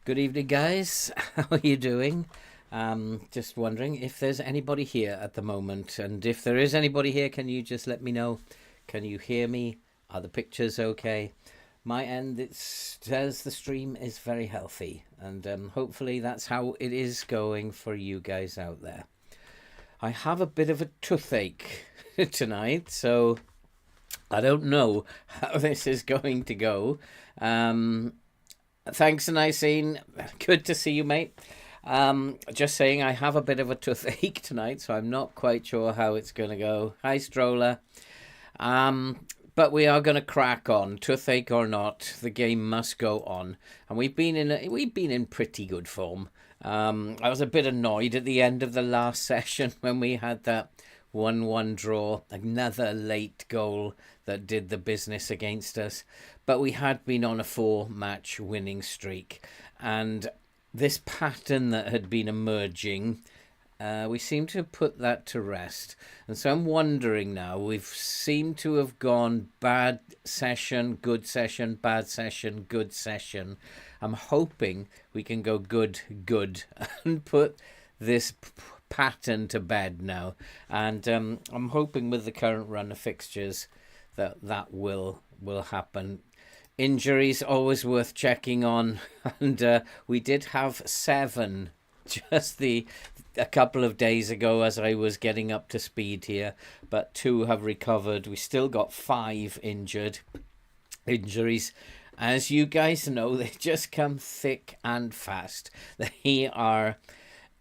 Good evening, guys. How are you doing? Just wondering if there's anybody here at the moment. And if there is anybody here, can you just let me know? Can you hear me? Are the pictures okay? My end, it says the stream is very healthy. And hopefully that's how it is going for you guys out there. I have a bit of a toothache tonight, so I don't know how this is going to go. Thanks, Nicene. Good to see you, mate. Just saying, I have a bit of a toothache tonight, so I'm not quite sure how it's going to go. Hi, Stroller. But we are going to crack on, toothache or not. The game must go on, and we've been in pretty good form. I was a bit annoyed at the end of the last session when we had that 1-1 draw, another late goal that did the business against us. But we had been on a 4-match winning streak. And this pattern that had been emerging, we seem to have put that to rest. And so I'm wondering now, we've seemed to have gone bad session, good session, bad session, good session. I'm hoping we can go good, and put this pattern to bed now. And I'm hoping with the current run of fixtures that will happen. Injuries always worth checking on, and we did have 7 just a couple of days ago as I was getting up to speed here, but 2 have recovered. We still got 5 injuries. As you guys know, they just come thick and fast. They are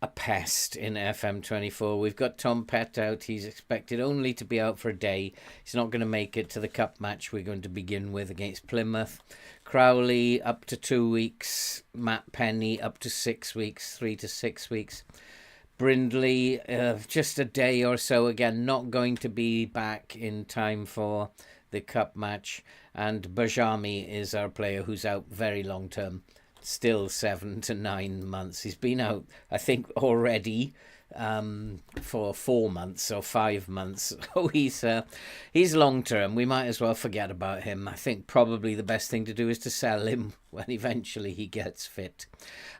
a pest in FM24. We've got Tom Pett out. He's expected only to be out for a day. He's not going to make it to the cup match we're going to begin with against Plymouth. Crowley up to 2 weeks. Matt Penny up to 6 weeks, 3 to 6 weeks. Brindley just a day or so again, not going to be back in time for the cup match. And Bajami is our player who's out very long term. Still 7 to 9 months. He's been out, I think, already for 4 months or 5 months. So he's long term. We might as well forget about him. I think probably the best thing to do is to sell him when eventually he gets fit.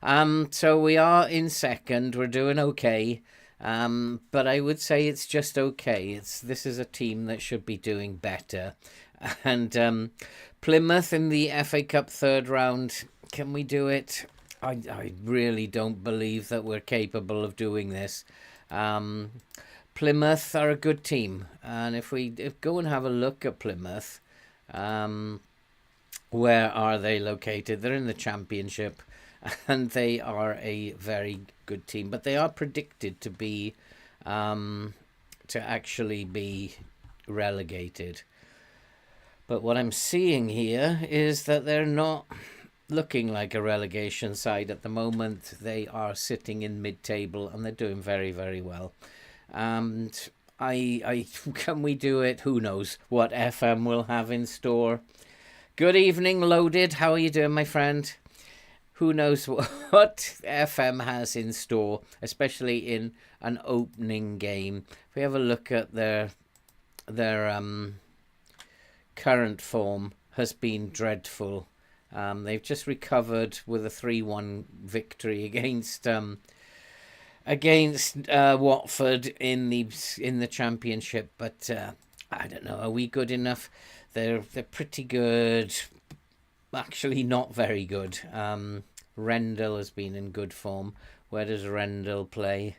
So we are in second. We're doing okay. But I would say it's just okay. This is a team that should be doing better. And Plymouth in the FA Cup third round. Can we do it? I really don't believe that we're capable of doing this. Plymouth are a good team. And if we go and have a look at Plymouth, where are they located? They're in the Championship, and they are a very good team. But they are predicted to be, to actually be relegated. But what I'm seeing here is that they're not looking like a relegation side at the moment. They are sitting in mid-table and they're doing very, very well. And I can we do it? Who knows what FM will have in store. Good evening, Loaded. How are you doing, my friend? Who knows what FM has in store, especially in an opening game. If we have a look at their current form, has been dreadful. They've just recovered with a 3-1 victory against Watford in the Championship. But I don't know. Are we good enough? They're pretty good. Actually, not very good. Rendell has been in good form. Where does Rendell play?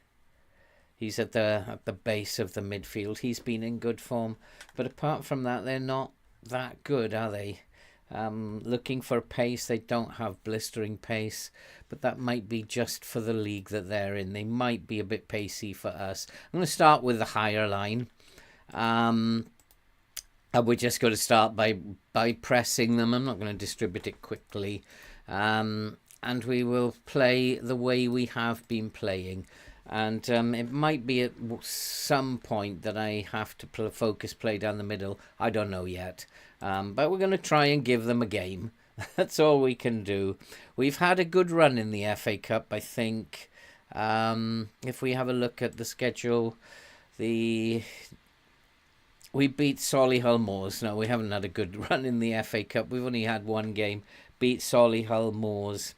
He's at the base of the midfield. He's been in good form. But apart from that, they're not that good, are they? Looking for pace, they don't have blistering pace, but that might be just for the league that they're in. They might be a bit pacey for us. I'm going to start with the higher line. And we're just going to start by pressing them. I'm not going to distribute it quickly. And we will play the way we have been playing. And it might be at some point that I have to focus play down the middle. I don't know yet. But we're going to try and give them a game. That's all we can do. We've had a good run in the FA Cup, I think. If we have a look at the schedule, we beat Solihull Moors. No, we haven't had a good run in the FA Cup. We've only had one game. Beat Solihull Moors.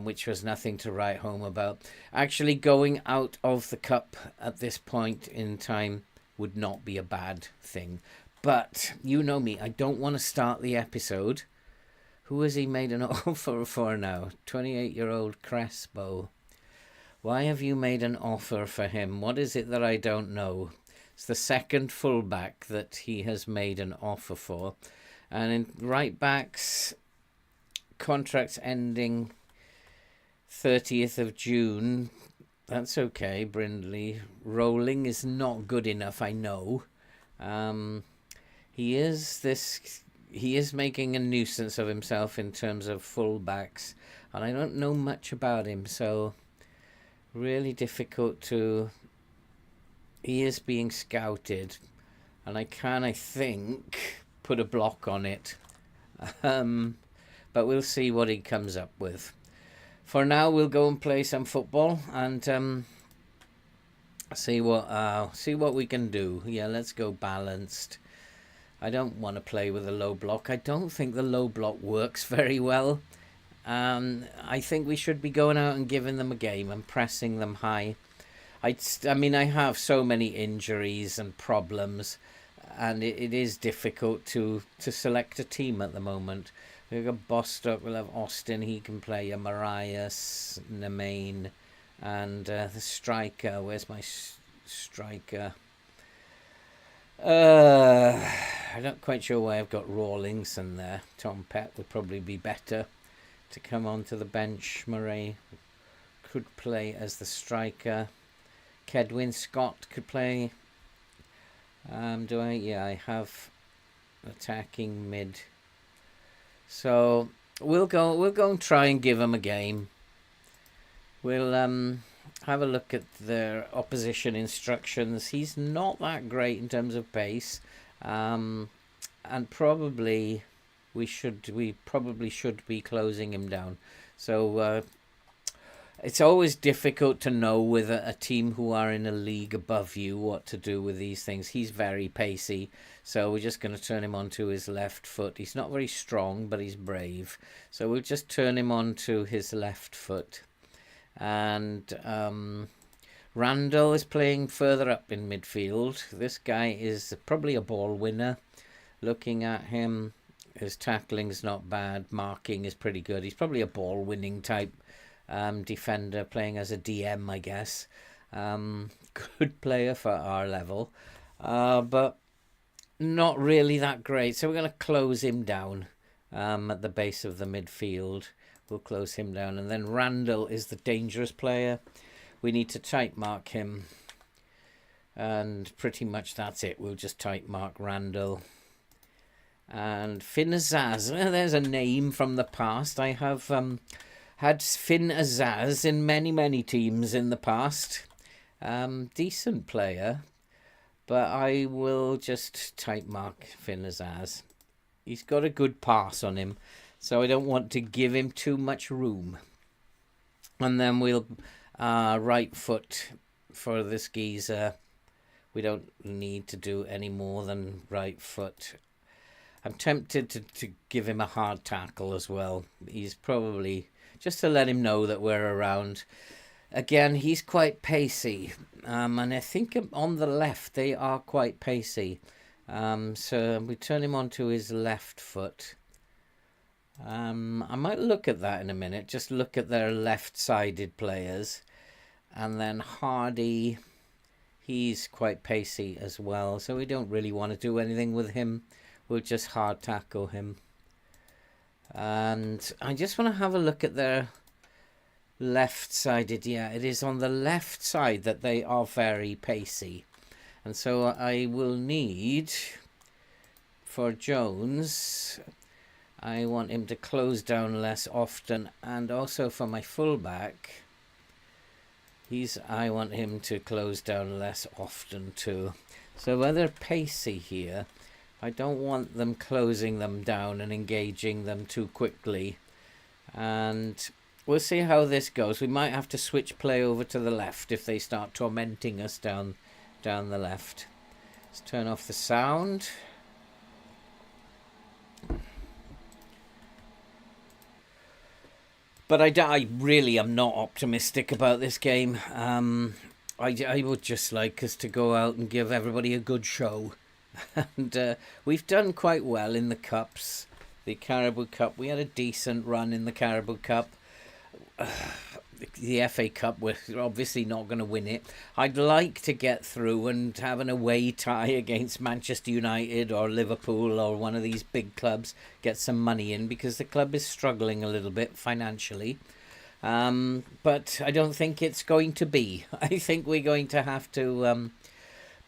which was nothing to write home about. Actually, going out of the cup at this point in time would not be a bad thing. But you know me, I don't want to start the episode. Who has he made an offer for now? 28-year-old Crespo. Why have you made an offer for him? What is it that I don't know? It's the second fullback that he has made an offer for. And in right backs, contracts ending 30th of June. That's okay, Brindley. Rolling is not good enough, I know. He is making a nuisance of himself in terms of fullbacks, and I don't know much about him, so really difficult to... He is being scouted, and I think, put a block on it. But we'll see what he comes up with. For now, we'll go and play some football and see what we can do. Yeah, let's go balanced. I don't want to play with a low block. I don't think the low block works very well. I think we should be going out and giving them a game and pressing them high. I mean, I have so many injuries and problems, and it is difficult to select a team at the moment. We've got Bostock, we'll have Austin, he can play a Marias, Nemain, and the striker. Where's my striker? I'm not quite sure why I've got Rawlings in there. Tom Pett would probably be better to come onto the bench. Murray could play as the striker. Kedwin Scott could play. I have attacking mid. So we'll go and try and give them a game. We'll have a look at their opposition instructions. He's not that great in terms of pace, and probably we probably should be closing him down. So it's always difficult to know with a team who are in a league above you what to do with these things. He's very pacey, so we're just going to turn him onto his left foot. He's not very strong, but he's brave. So we'll just turn him onto his left foot. And Randall is playing further up in midfield. This guy is probably a ball winner. Looking at him, his tackling's not bad. Marking is pretty good. He's probably a ball winning type defender, playing as a DM, I guess. Good player for our level, but not really that great. So we're going to close him down at the base of the midfield. We'll close him down. And then Randall is the dangerous player. We need to tight mark him. And pretty much that's it. We'll just tight mark Randall. And Finn Azaz. There's a name from the past. I have had Finn Azaz in many teams in the past. Decent player. But I will just tight mark Finn Azaz. He's got a good pass on him. So I don't want to give him too much room. And then we'll right foot for this geezer. We don't need to do any more than right foot. I'm tempted to give him a hard tackle as well. He's probably, just to let him know that we're around. Again, he's quite pacey. And I think on the left they are quite pacey. So we turn him onto his left foot. I might look at that in a minute. Just look at their left-sided players. And then Hardy, he's quite pacey as well. So we don't really want to do anything with him. We'll just hard tackle him. And I just want to have a look at their left-sided. Yeah, it is on the left side that they are very pacey. And so I will need, for Jones, I want him to close down less often. And also for my fullback, I want him to close down less often too. So where they're pacey here, I don't want them closing them down and engaging them too quickly. And we'll see how this goes. We might have to switch play over to the left if they start tormenting us down the left. Let's turn off the sound. But I really am not optimistic about this game. I would just like us to go out and give everybody a good show. And we've done quite well in the Cups. The Carabao Cup, we had a decent run in the Carabao Cup. The FA Cup, we're obviously not going to win it. I'd like to get through and have an away tie against Manchester United or Liverpool or one of these big clubs, get some money in, because the club is struggling a little bit financially. But I don't think it's going to be. I think we're going to have to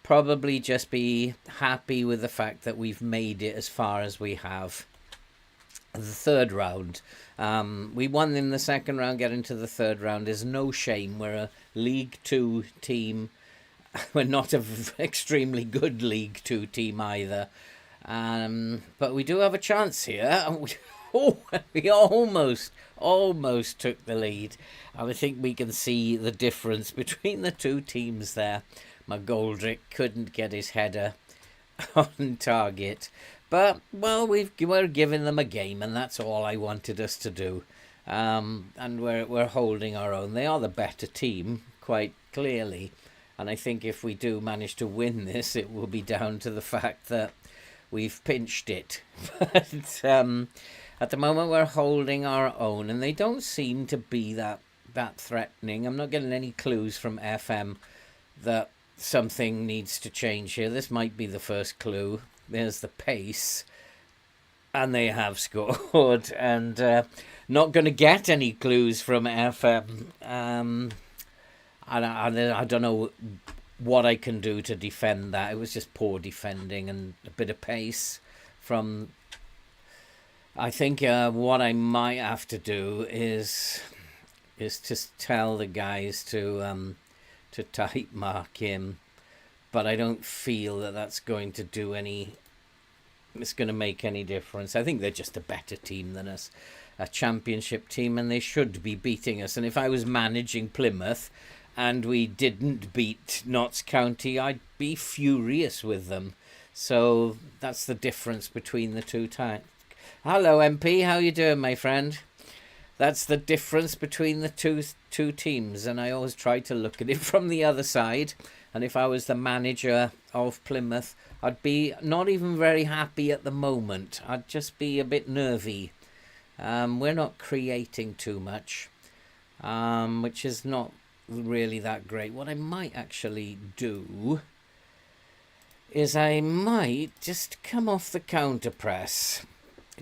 probably just be happy with the fact that we've made it as far as we have. The third round. We won in the second round, getting to the third round is no shame. We're a League Two team. We're not an extremely good League Two team either. But we do have a chance here. We almost took the lead. I think we can see the difference between the two teams there. McGoldrick couldn't get his header on target. But, well, we're giving them a game, and that's all I wanted us to do. And we're holding our own. They are the better team, quite clearly. And I think if we do manage to win this, it will be down to the fact that we've pinched it. But at the moment, we're holding our own, and they don't seem to be that threatening. I'm not getting any clues from FM that something needs to change here. This might be the first clue. There's the pace, and they have scored, and not going to get any clues from FM. I don't know what I can do to defend that. It was just poor defending and a bit of pace from. I think what I might have to do is just tell the guys to tight mark him. But I don't feel that that's going to do it's going to make any difference. I think they're just a better team than us, a championship team, and they should be beating us. And if I was managing Plymouth and we didn't beat Notts County, I'd be furious with them. So that's the difference between the two types. Hello, MP. How you doing, my friend? That's the difference between the two teams, and I always try to look at it from the other side. And if I was the manager of Plymouth, I'd be not even very happy at the moment. I'd just be a bit nervy. We're not creating too much, which is not really that great. What I might actually do is I might just come off the counter press.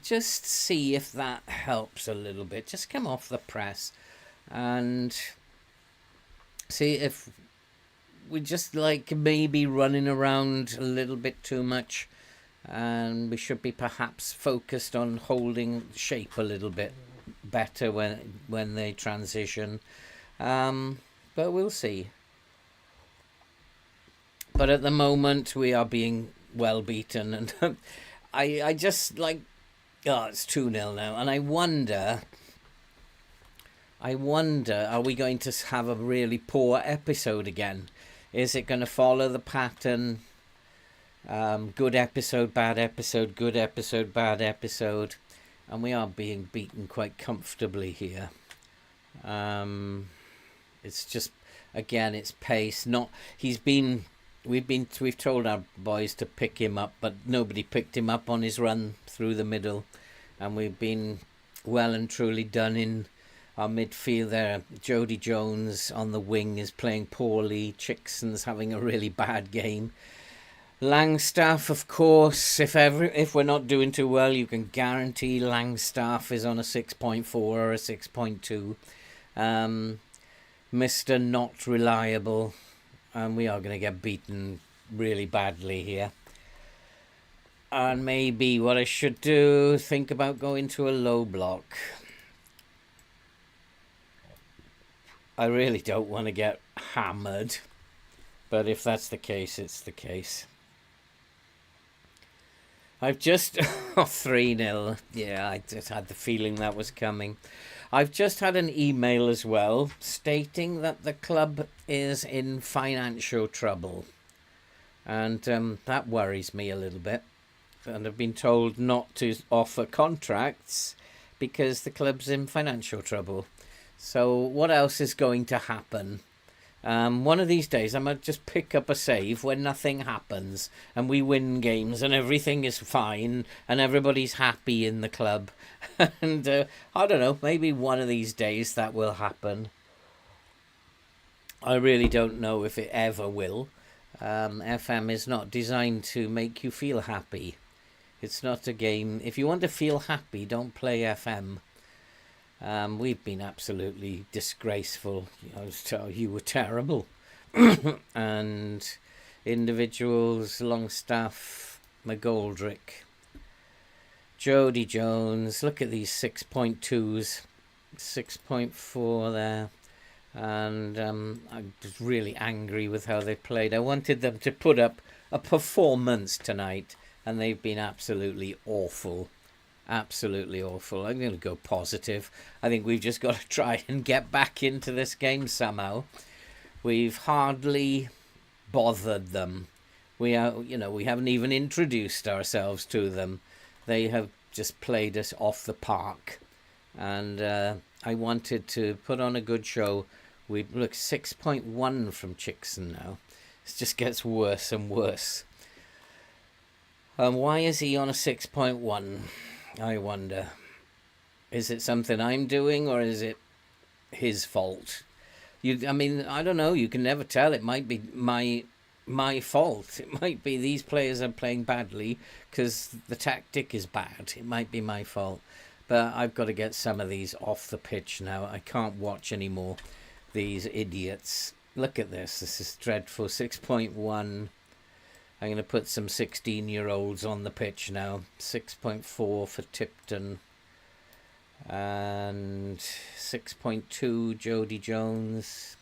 Just see if that helps a little bit. Just come off the press and see if we just like maybe running around a little bit too much, and we should be perhaps focused on holding shape a little bit better when they transition. But we'll see. But at the moment we are being well beaten, and I just like, it's 2-0 now, and I wonder, are we going to have a really poor episode again? Is it going to follow the pattern? Good episode, bad episode, good episode, bad episode. And we are being beaten quite comfortably here. It's just, again, it's pace. We've told our boys to pick him up, but nobody picked him up on his run through the middle. And we've been well and truly done in our midfield there. Jody Jones on the wing is playing poorly. Chickson's having a really bad game. Langstaff, of course, if we're not doing too well, you can guarantee Langstaff is on a 6.4 or a 6.2. Mr. Not Reliable. And we are going to get beaten really badly here. And maybe what I should do, think about going to a low block. I really don't want to get hammered, but if that's the case, it's the case. I've just 3-0. Yeah, I just had the feeling that was coming. I've just had an email as well stating that the club is in financial trouble, and that worries me a little bit. And I've been told not to offer contracts because the club's in financial trouble. So what else is going to happen? One of these days I might just pick up a save when nothing happens and we win games and everything is fine and everybody's happy in the club. And I don't know, maybe one of these days that will happen. I really don't know if it ever will. FM is not designed to make you feel happy. It's not a game. If you want to feel happy, don't play FM. We've been absolutely disgraceful. You were terrible. And individuals, Longstaff, McGoldrick, Jody Jones. Look at these 6.2s, 6.4 there. And I was really angry with how they played. I wanted them to put up a performance tonight, and they've been absolutely awful. Absolutely awful. I'm going to go positive. I think we've just got to try and get back into this game somehow. We've hardly bothered them. We haven't even introduced ourselves to them. They have just played us off the park. And I wanted to put on a good show. We look 6.1 from Chickson now. It just gets worse and worse. Why is he on a 6.1? I wonder. Is it something I'm doing or is it his fault? I don't know. You can never tell. It might be my fault. It might be these players are playing badly because the tactic is bad. It might be my fault. But I've got to get some of these off the pitch now. I can't watch anymore. These idiots. Look at this. This is dreadful. 6.1. I'm going to put some 16-year-olds on the pitch now. 6.4 for Tipton. And 6.2 Jody Jones.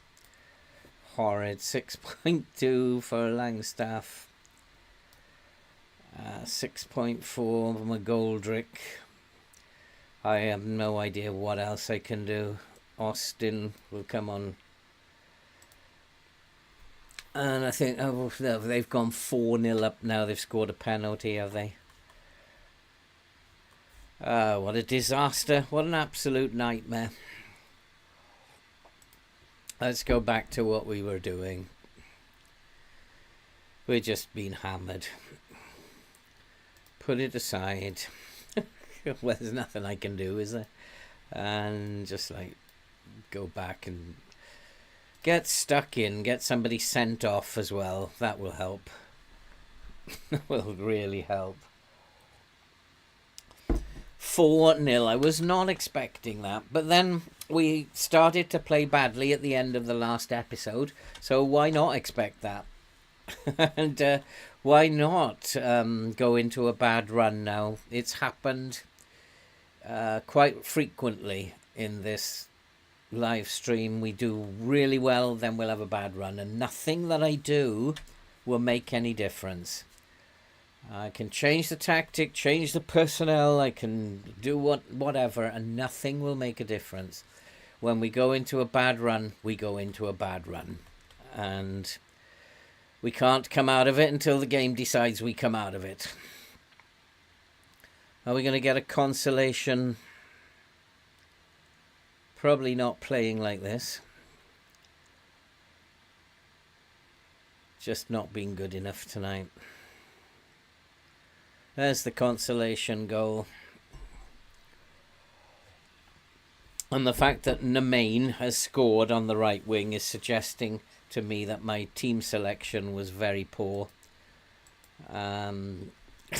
Horrid. 6.2 for Langstaff. 6.4 McGoldrick. I have no idea what else I can do. Austin will come on. And I think they've gone 4-0 up now. They've scored a penalty, have they? What a disaster. What an absolute nightmare. Let's go back to what we were doing. We're just being hammered. Put it aside. Well, there's nothing I can do, is there? And just go back and get stuck in, get somebody sent off as well. That will help. Will really help. 4-0. I was not expecting that. But then we started to play badly at the end of the last episode. So why not expect that? And why not go into a bad run now? It's happened quite frequently in this live stream. We do really well, then we'll have a bad run, and nothing that I do will make any difference. I can change the tactic, change the personnel, I can do whatever, and nothing will make a difference. When we go into a bad run, we go into a bad run, and we can't come out of it until the game decides we come out of it. Are we going to get a consolation? Probably not playing like this. Just not being good enough tonight. There's the consolation goal. And the fact that Nemain has scored on the right wing is suggesting to me that my team selection was very poor.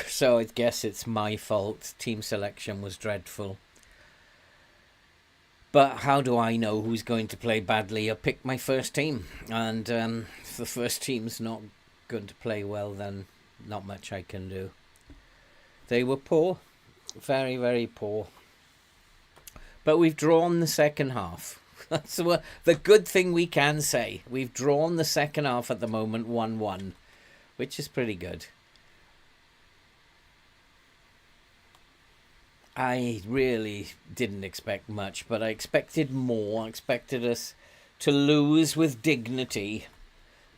So I guess it's my fault. Team selection was dreadful. But how do I know who's going to play badly? I picked my first team. And if the first team's not going to play well, then not much I can do. They were poor. Very, very poor. But we've drawn the second half. That's the good thing we can say. We've drawn the second half at the moment 1-1, which is pretty good. I really didn't expect much, but I expected more. I expected us to lose with dignity,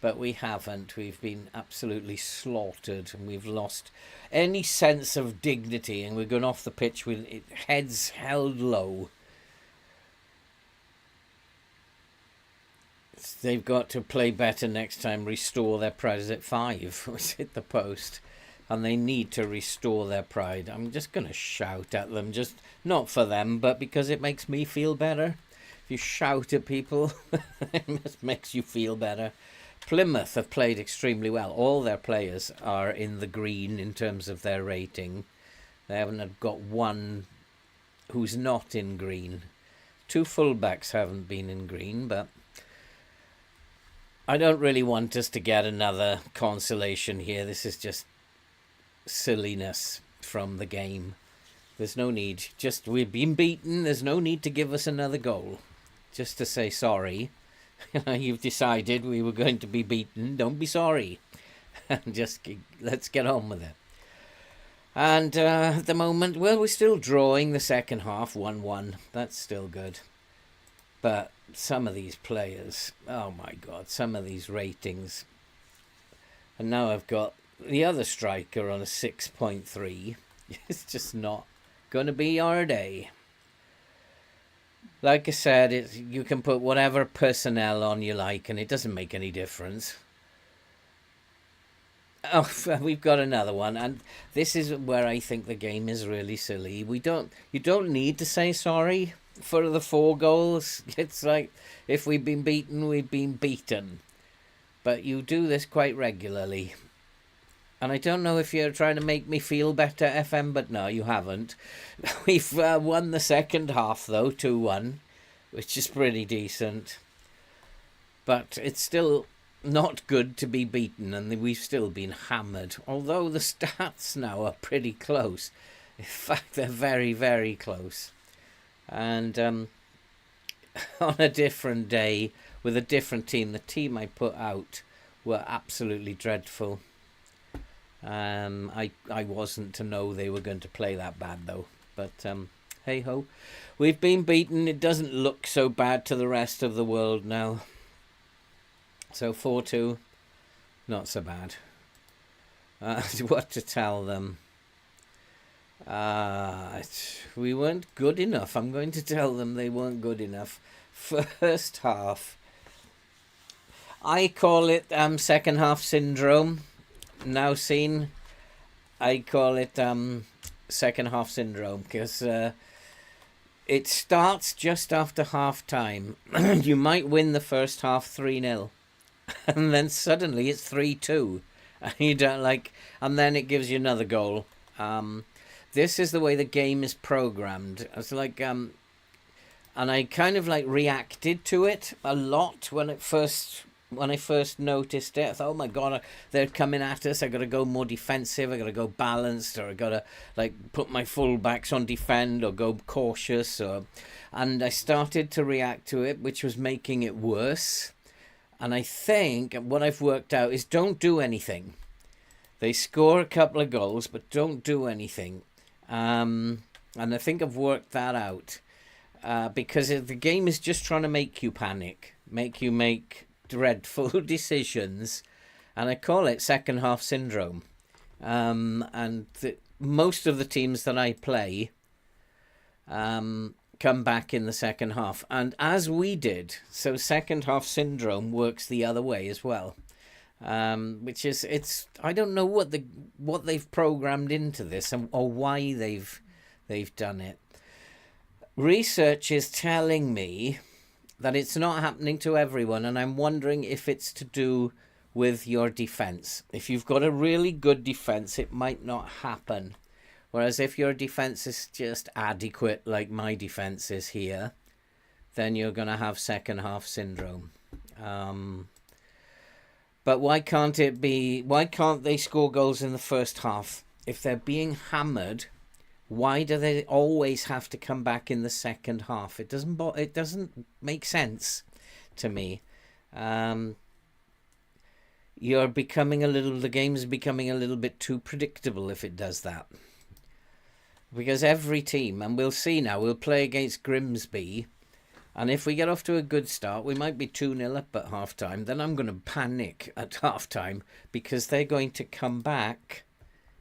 but we haven't. We've been absolutely slaughtered, and we've lost any sense of dignity, and we're going off the pitch with heads held low. They've got to play better next time, restore their pride. Is it 5? Was hit the post? And they need to restore their pride. I'm just going to shout at them, just not for them, but because it makes me feel better. If you shout at people, it just makes you feel better. Plymouth have played extremely well. All their players are in the green in terms of their rating. They haven't got one who's not in green. 2 fullbacks haven't been in green, but I don't really want us to get another consolation here. This is just silliness from the game. There's no need. Just, we've been beaten. There's no need to give us another goal. Just to say sorry. You've decided we were going to be beaten. Don't be sorry. Just let's get on with it. And at the moment, well, we're still drawing the second half 1-1. That's still good. But some of these players, oh my God, some of these ratings. And now I've got the other striker on a 6.3. It's just not going to be our day. Like I said, you can put whatever personnel on you like, and it doesn't make any difference. Oh, we've got another one, and this is where I think the game is really silly. You don't need to say sorry for the 4 goals. It's like, if we've been beaten, we've been beaten. But you do this quite regularly. And I don't know if you're trying to make me feel better, FM, but no, you haven't. We've won the second half, though, 2-1, which is pretty decent. But it's still not good to be beaten, and we've still been hammered. Although the stats now are pretty close. In fact, they're very, very close. And on a different day, with a different team, the team I put out were absolutely dreadful. I wasn't to know they were going to play that bad, though. But hey ho, we've been beaten. It doesn't look so bad to the rest of the world now. So 4-2, not so bad. What to tell them? We weren't good enough. I'm going to tell them they weren't good enough. First half, I call it second half syndrome. Now seen, I call it second half syndrome, because it starts just after half time. You might win the first half 3-0, and then suddenly it's 3-2, and you don't and then it gives you another goal. This is the way the game is programmed. It's like and I kind of reacted to it a lot when I first noticed it. I thought, oh my God, they're coming at us. I got to go more defensive. I got to go balanced, or I got to put my fullbacks on defend, or go cautious. And I started to react to it, which was making it worse. And I think what I've worked out is don't do anything. They score a couple of goals, but don't do anything. And I think I've worked that out because the game is just trying to make you panic, make you make dreadful decisions, and I call it second half syndrome. And most of the teams that I play come back in the second half, and as we did. So second half syndrome works the other way as well, which is I don't know what they've programmed into this, or why they've done it. Research is telling me that it's not happening to everyone, and I'm wondering if it's to do with your defense. If you've got a really good defense, it might not happen. Whereas if your defense is just adequate, like my defense is here, then you're going to have second half syndrome. But why can't they score goals in the first half? If they're being hammered, why do they always have to come back in the second half? It doesn't make sense to me. The game is becoming a little bit too predictable if it does that. Because every team, and we'll see now, we'll play against Grimsby, And if we get off to a good start, we might be 2-0 up at half-time. Then I'm going to panic at half-time because they're going to come back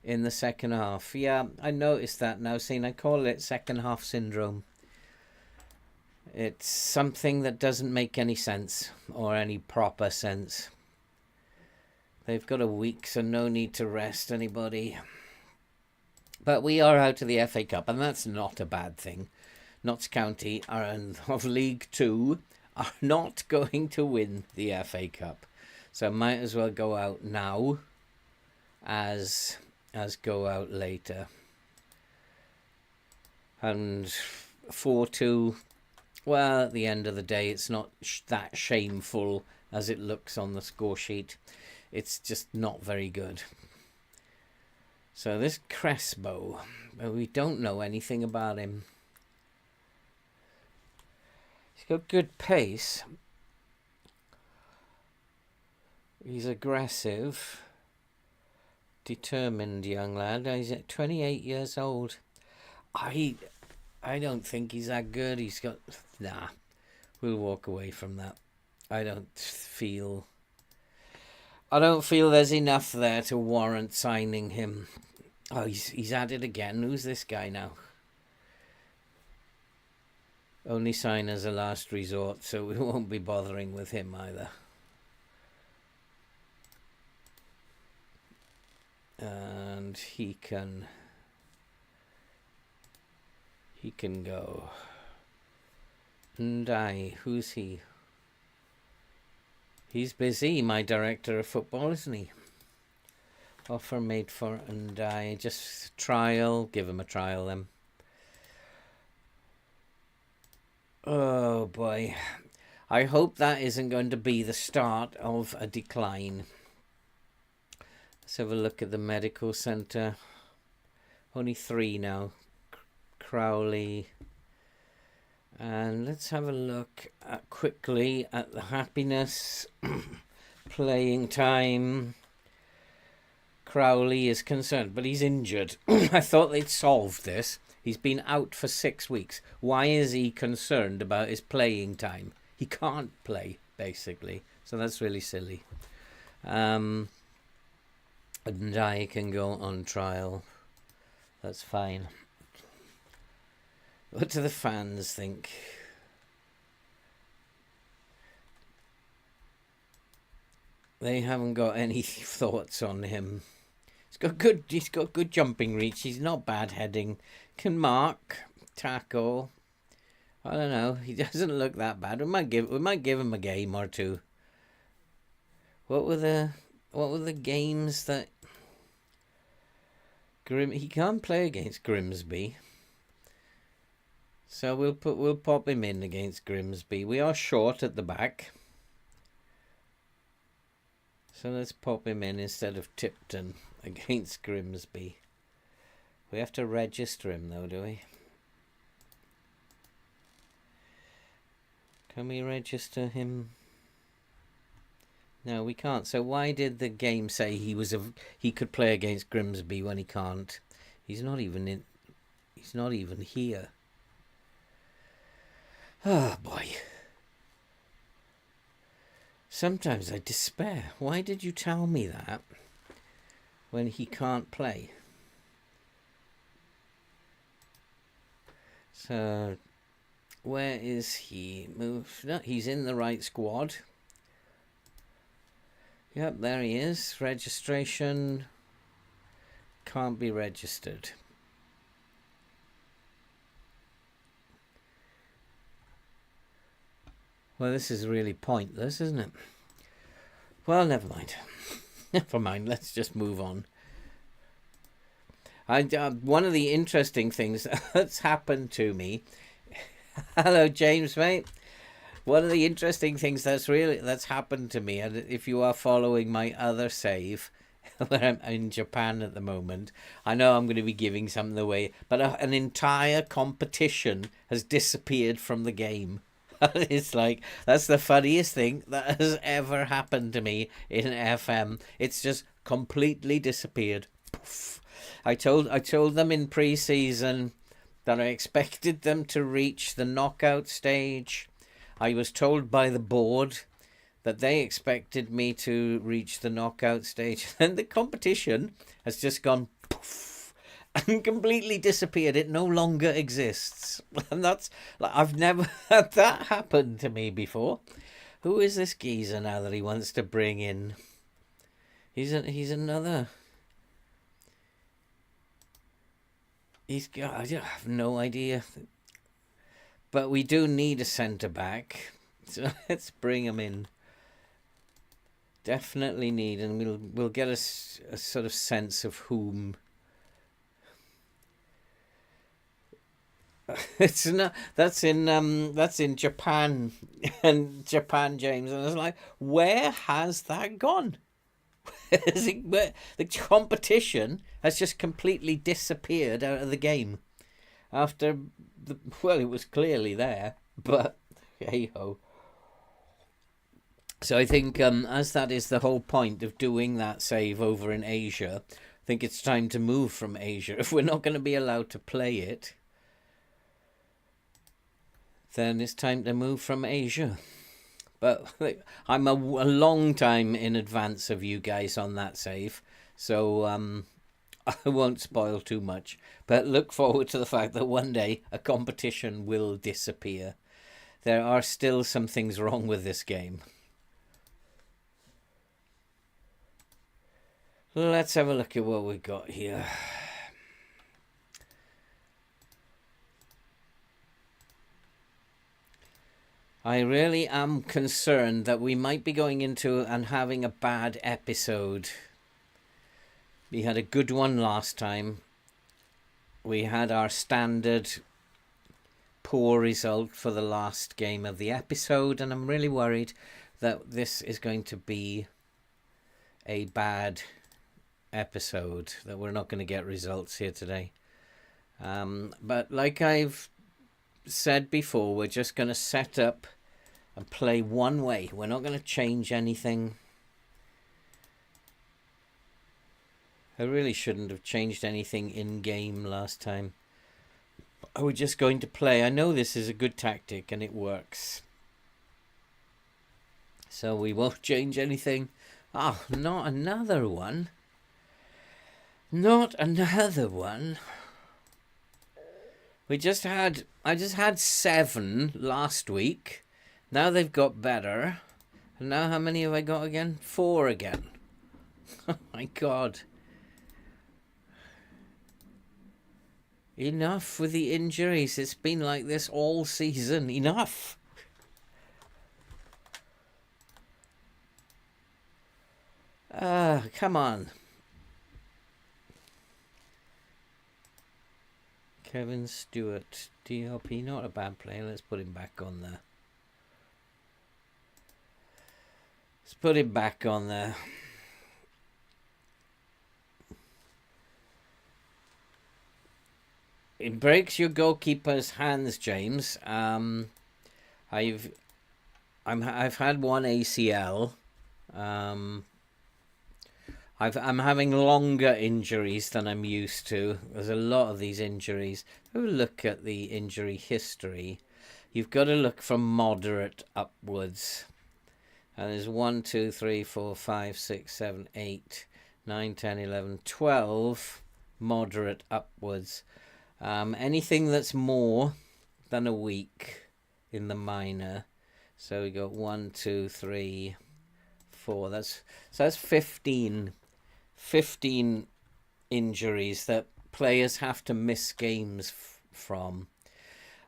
in the second half. Yeah, I noticed that now, seeing I call it second half syndrome. It's something that doesn't make any sense or any proper sense. They've got a week, so no need to rest anybody. But we are out of the FA Cup, and that's not a bad thing. Notts County are of League Two are not going to win the FA Cup, so might as well go out now as go out later. And 4-2. Well, at the end of the day, it's not that shameful as it looks on the score sheet. It's just not very good. So this Crespo, we don't know anything about him. He's got good pace. He's aggressive, determined young lad. He's 28 years old. I don't think he's that good. He's got... Nah, we'll walk away from that. I don't feel there's enough there to warrant signing him. Oh, he's at it again. Who's this guy now? Only sign as a last resort, so we won't be bothering with him either. And he can go. Ndai, who's he? He's busy, my director of football, isn't he? Offer made for Ndai. Just trial. Give him a trial then. Oh boy. I hope that isn't going to be the start of a decline. Let's have a look at the medical centre. Only 3 now. Crowley. And let's have a look quickly at the happiness. Playing time. Crowley is concerned, but he's injured. I thought they'd solved this. He's been out for 6 weeks. Why is he concerned about his playing time? He can't play, basically. So that's really silly. And I can go on trial. That's fine. What do the fans think? They haven't got any thoughts on him. He's got good jumping reach. He's not bad heading. Can mark, tackle. I don't know. He doesn't look that bad. We might give him a game or two. What were the games that he can't play against Grimsby. So we'll pop him in against Grimsby. We are short at the back. So let's pop him in instead of Tipton against Grimsby. We have to register him though, do we? Can we register him? No, we can't. So why did the game say he could play against Grimsby when he can't? He's not even here. Oh boy. Sometimes I despair. Why did you tell me that when he can't play? So, where is he? No, he's in the right squad. Yep, there he is. Registration. Can't be registered. Well, this is really pointless, isn't it? Well, never mind. Never mind. Let's just move on. One of the interesting things that's happened to me. Hello, James, mate. One of the interesting things that's happened to me, and if you are following my other save, where I'm in Japan at the moment, I know I'm going to be giving something away, but an entire competition has disappeared from the game. It's like, that's the funniest thing that has ever happened to me in FM. It's just completely disappeared. Poof. I told them in pre-season that I expected them to reach the knockout stage. I was told by the board that they expected me to reach the knockout stage. And the competition has just gone poof and completely disappeared. It no longer exists. And that's, like, I've never had that happen to me before. Who is this geezer now that he wants to bring in? He's another. I have no idea. But we do need a centre back. So let's bring him in. Definitely need, and we'll get a sort of sense of whom. It's not. That's in Japan, and Japan, James, and I was like, where has that gone? The competition has just completely disappeared out of the game. After it was clearly there, but hey ho. So I think, as that is the whole point of doing that save over in Asia, I think it's time to move from Asia. If we're not going to be allowed to play it, then it's time to move from Asia. But I'm a long time in advance of you guys on that save, so I won't spoil too much. But look forward to the fact that one day a competition will disappear. There are still some things wrong with this game. Let's have a look at what we've got here. I really am concerned that we might be going into and having a bad episode. We had a good one last time. We had our standard poor result for the last game of the episode, and I'm really worried that this is going to be a bad episode, that we're not going to get results here today. But like I've said before, we're just going to set up and play one way. We're not going to change anything. I really shouldn't have changed anything in game last time. We're just going to play. I know this is a good tactic and it works, so we won't change anything. Oh, not another one. Not another one. I just had 7 last week. Now they've got better. And now how many have I got again? 4 again. Oh my God. Enough with the injuries. It's been like this all season. Enough. Come on. Kevin Stewart, DLP, not a bad player. Let's put him back on there. Let's put him back on there. It breaks your goalkeeper's hands, James. I've had one ACL. I'm having longer injuries than I'm used to. There's a lot of these injuries. If we look at the injury history, you've got to look from moderate upwards. And there's 1, 2, 3, 4, 5, 6, 7, 8, 9, 10, 11, 12 moderate upwards. Anything that's more than a week in the minor. So we got 1, 2, 3, 4. That's 15 injuries that players have to miss games from.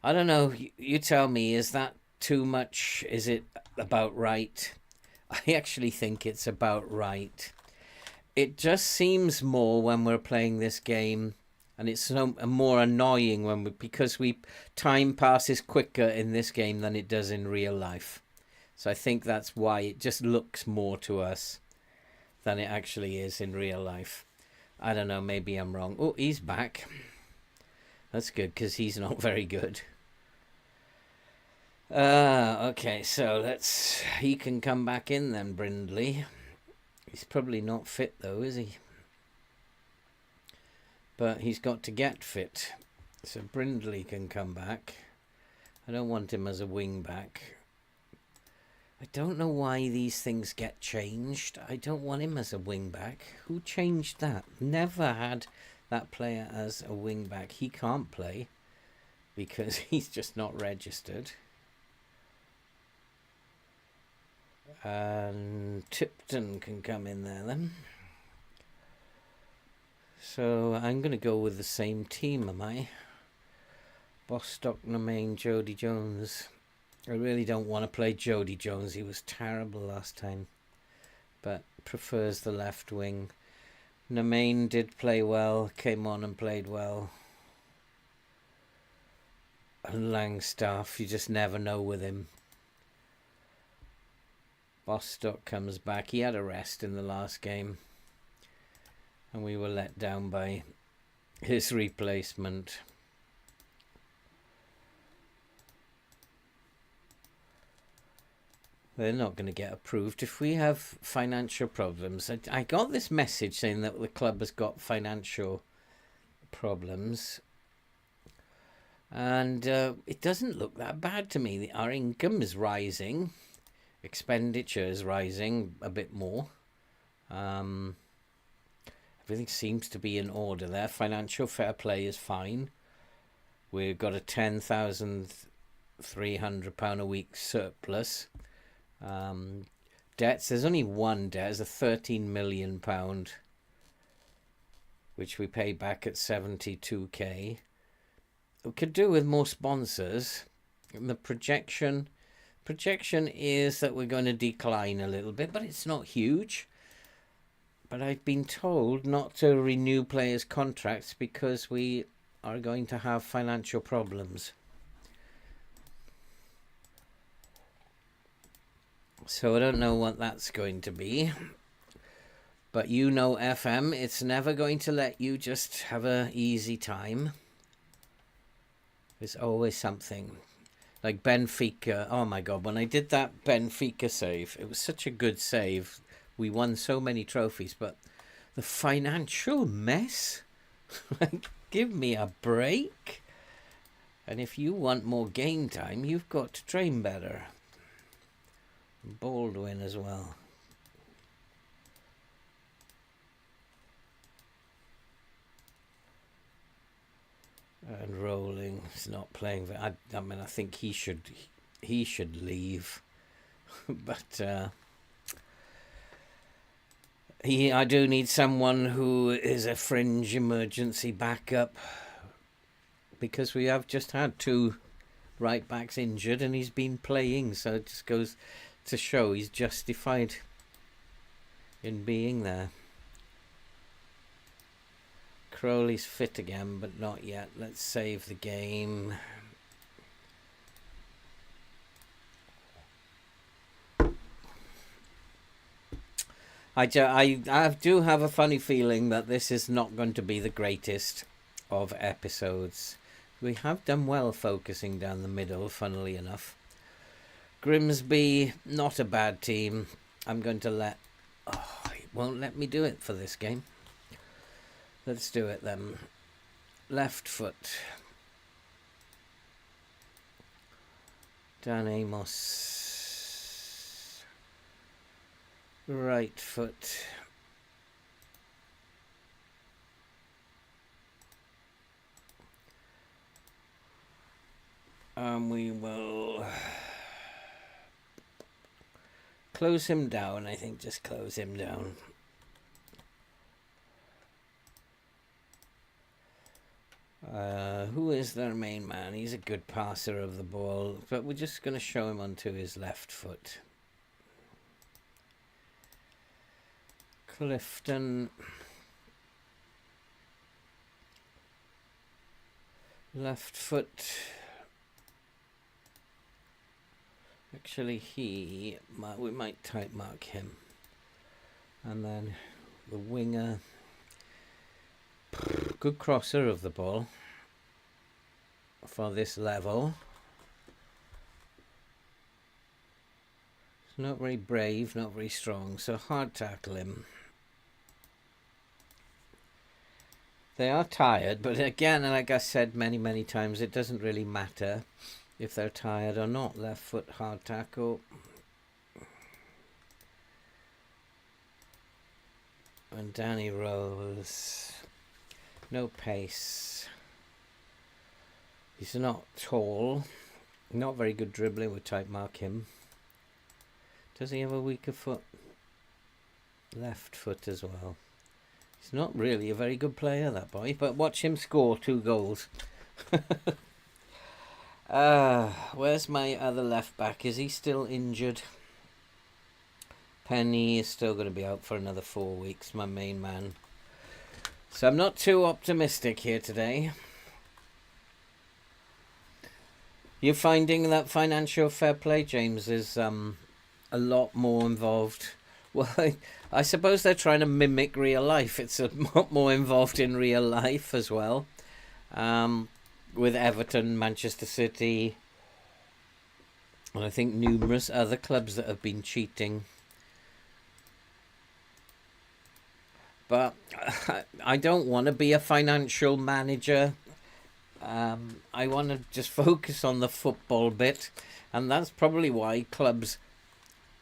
I don't know. You tell me, is that too much? Is it about right? I actually think it's about right. It just seems more when we're playing this game, and it's so more annoying when because time passes quicker in this game than it does in real life. So I think that's why it just looks more to us than it actually is in real life. I don't know, maybe I'm wrong. Oh, he's back. That's good, because he's not very good. Okay, so he can come back in then, Brindley. He's probably not fit though, is he? But he's got to get fit. So Brindley can come back. I don't want him as a wing back. I don't know why these things get changed. I don't want him as a wing back. Who changed that? Never had that player as a wing back. He can't play because he's just not registered. And Tipton can come in there then. So I'm going to go with the same team, am I? Bostock, Namain, Jody Jones. I really don't want to play Jody Jones. He was terrible last time. But prefers the left wing. Namain did play well. Came on and played well. And Langstaff, you just never know with him. Bostock comes back. He had a rest in the last game. And we were let down by his replacement. They're not going to get approved. If we have financial problems, I got this message saying that the club has got financial problems. And it doesn't look that bad to me. Our income is rising. Expenditure is rising a bit more. Everything seems to be in order there. Financial fair play is fine. We've got a £10,300 a week surplus. Debts, there's only one debt, there's a £13 million, which we pay back at 72k. We could do with more sponsors. And the projection is that we're going to decline a little bit, but it's not huge. But I've been told not to renew players' contracts because we are going to have financial problems. So I don't know what that's going to be. But you know FM, it's never going to let you just have an easy time. There's always something. Like Benfica. Oh my God, when I did that Benfica save, it was such a good save. We won so many trophies, but the financial mess? Like, give me a break. And if you want more game time, you've got to train better. Baldwin as well. And Rowling is not playing. I mean, I think he should leave. But I do need someone who is a fringe emergency backup, because we have just had two right backs injured and he's been playing, so it just goes to show he's justified in being there. Crowley's fit again, but not yet. Let's save the game. I do have a funny feeling that this is not going to be the greatest of episodes. We have done well focusing down the middle, funnily enough. Grimsby, not a bad team. I'm going to let... Oh, it won't let me do it for this game. Let's do it then. Left foot. Dan Amos. Right foot. We will close him down. I think just close him down. Who is their main man? He's a good passer of the ball, but we're just going to show him onto his left foot. Clifton. Left foot. Actually, we might type mark him. And then the winger. Good crosser of the ball for this level. It's not very brave, not very strong, so hard tackle him. They are tired, but again, like I said many times, it doesn't really matter if they're tired or not. Left foot hard tackle. And Danny Rose. No pace. He's not tall. Not very good dribbling, would type mark him. Does he have a weaker foot? Left foot as well. He's not really a very good player, that boy. But watch him score 2 goals. Where's my other left back? Is he still injured? Penny is still going to be out for another 4 weeks, my main man. So I'm not too optimistic here today. You're finding that financial fair play, James, is a lot more involved. Well, I suppose they're trying to mimic real life. It's a lot more involved in real life as well. With Everton, Manchester City, and I think numerous other clubs that have been cheating. But I don't want to be a financial manager. I want to just focus on the football bit, and that's probably why clubs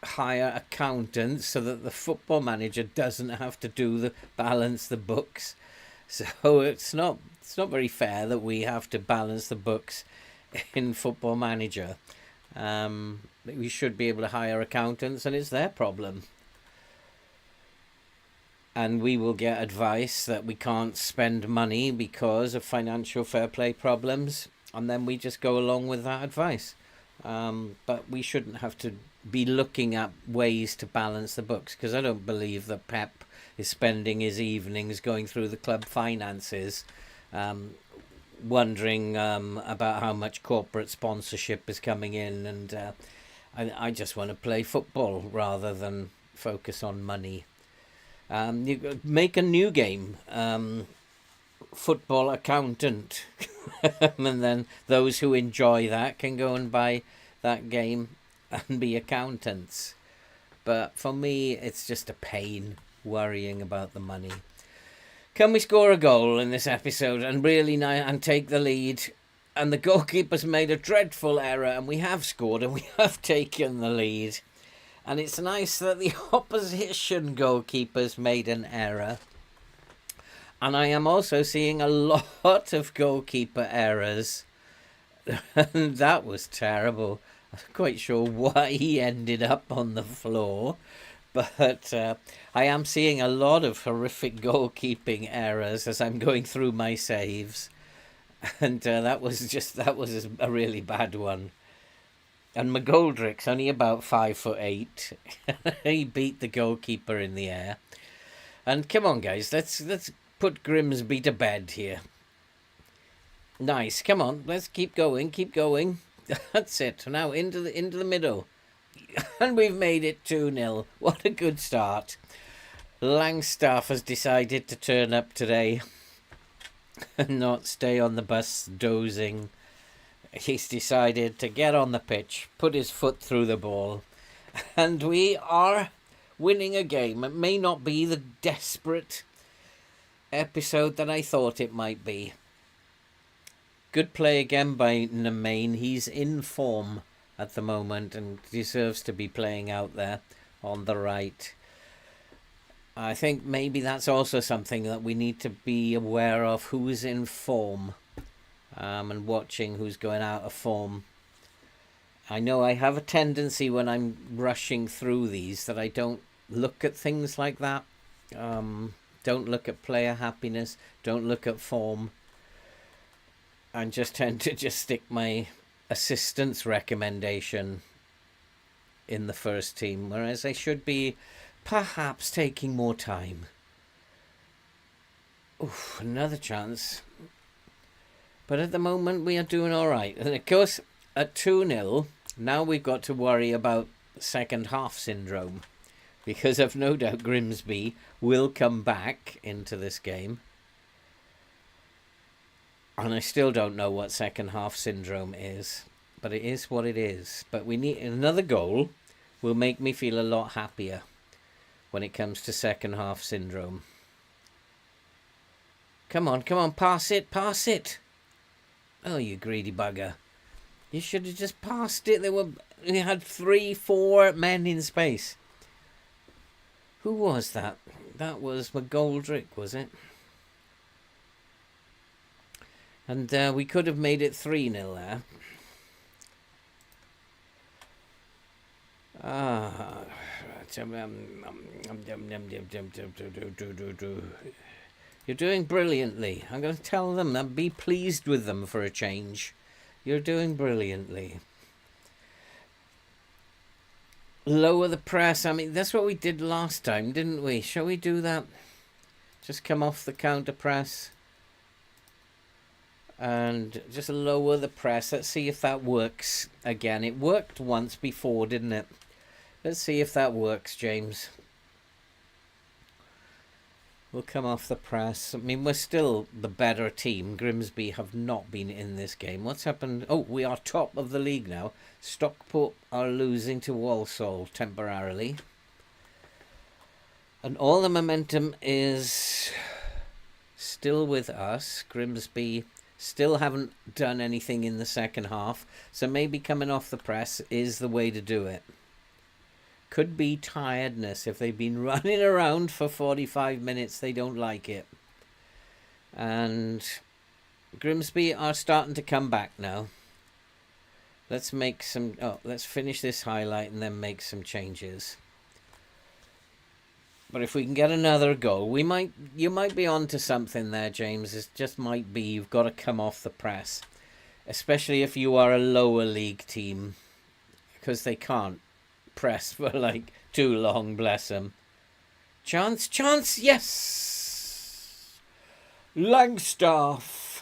hire accountants, so that the football manager doesn't have to balance the books. So it's not very fair that we have to balance the books in Football Manager. We should be able to hire accountants, and it's their problem. And we will get advice that we can't spend money because of financial fair play problems, and then we just go along with that advice. But we shouldn't have to be looking at ways to balance the books, because I don't believe that Pep is spending his evenings going through the club finances, wondering about how much corporate sponsorship is coming in, and I just want to play football rather than focus on money. You make a new game, Football Accountant, and then those who enjoy that can go and buy that game and be accountants. But for me, it's just a pain worrying about the money. Can we score a goal in this episode and really and take the lead? And the goalkeeper's made a dreadful error, and we have scored and we have taken the lead. And it's nice that the opposition goalkeeper's made an error. And I am also seeing a lot of goalkeeper errors. And that was terrible. I'm not quite sure why he ended up on the floor. But I am seeing a lot of horrific goalkeeping errors as I'm going through my saves. And that was a really bad one. And McGoldrick's only about 5'8". He beat the goalkeeper in the air. And come on, guys, let's put Grimsby to bed here. Nice, come on, let's keep going. That's it. Now into the middle, and we've made it 2-0. What a good start. Langstaff has decided to turn up today and not stay on the bus dozing. He's decided to get on the pitch, put his foot through the ball, and we are winning a game. It may not be the desperate episode that I thought it might be. Good play again by Nemain. He's in form at the moment and deserves to be playing out there on the right. I think maybe that's also something that we need to be aware of, who's in form. And watching who's going out of form. I know I have a tendency when I'm rushing through these that I don't look at things like that. Don't look at player happiness. Don't look at form. And just tend to just stick my assistant's recommendation in the first team. Whereas I should be perhaps taking more time. Oof, another chance. But at the moment, we are doing all right. And of course, at 2-0, now we've got to worry about second half syndrome. Because I've no doubt Grimsby will come back into this game. And I still don't know what second half syndrome is. But it is what it is. But we need another goal will make me feel a lot happier when it comes to second half syndrome. Come on, pass it. Oh, you greedy bugger. You should have just passed it. We had 3-4 men in space. Who was that? That was McGoldrick, was it? And we could have made it 3-0 there. You're doing brilliantly. I'm going to tell them and be pleased with them for a change. You're doing brilliantly. Lower the press. I mean, that's what we did last time, didn't we? Shall we do that? Just come off the counter press. And just lower the press. Let's see if that works again. It worked once before, didn't it? Let's see if that works, James. We'll come off the press. I mean, we're still the better team. Grimsby have not been in this game. What's happened? Oh, we are top of the league now. Stockport are losing to Walsall temporarily. And all the momentum is still with us. Grimsby still haven't done anything in the second half. So maybe coming off the press is the way to do it. Could be tiredness. If they've been running around for 45 minutes, they don't like it. And Grimsby are starting to come back now. Let's make some... let's finish this highlight and then make some changes. But if we can get another goal, you might be onto something there, James. It just might be you've got to come off the press. Especially if you are a lower league team. Because they can't press for like too long, bless them. Chance, yes! Langstaff.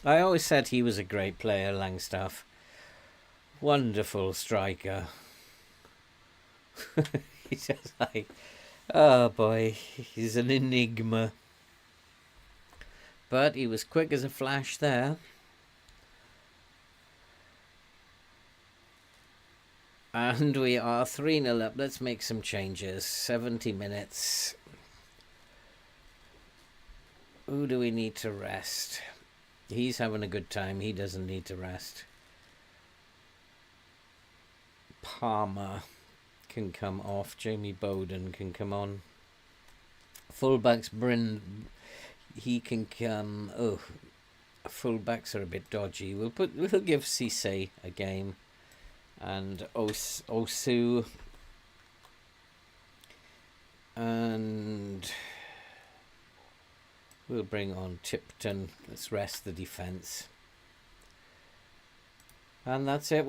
I always said he was a great player, Langstaff. Wonderful striker. He's just like, oh boy, he's an enigma. But he was quick as a flash there. And we are 3-0 up. Let's make some changes. 70 minutes. Who do we need to rest? He's having a good time. He doesn't need to rest. Palmer can come off. Jamie Bowden can come on. Fullbacks, Bryn. He can come. Oh, fullbacks are a bit dodgy. We'll give Cisse a game. And Osu, and we'll bring on Tipton. Let's rest the defence, and that's it.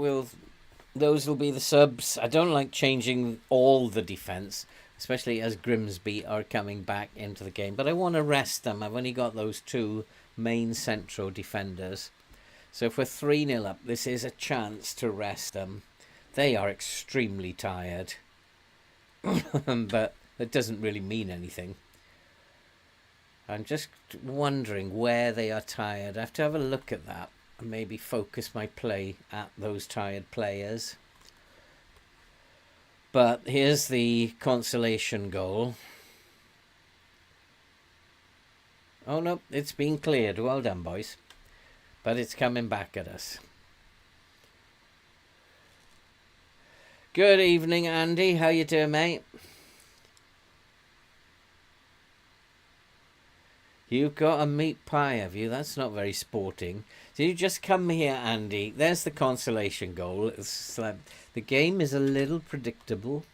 Those will be the subs. I don't like changing all the defence, especially as Grimsby are coming back into the game. But I want to rest them. I've only got those two main central defenders. So if we're 3-0 up, this is a chance to rest them. They are extremely tired. But that doesn't really mean anything. I'm just wondering where they are tired. I have to have a look at that and maybe focus my play at those tired players. But here's the consolation goal. Oh no, it's been cleared. Well done, boys. But it's coming back at us. Good evening, Andy. How you doing, mate? You've got a meat pie, have you? That's not very sporting. Did you just come here, Andy? There's the consolation goal. It's like the game is a little predictable.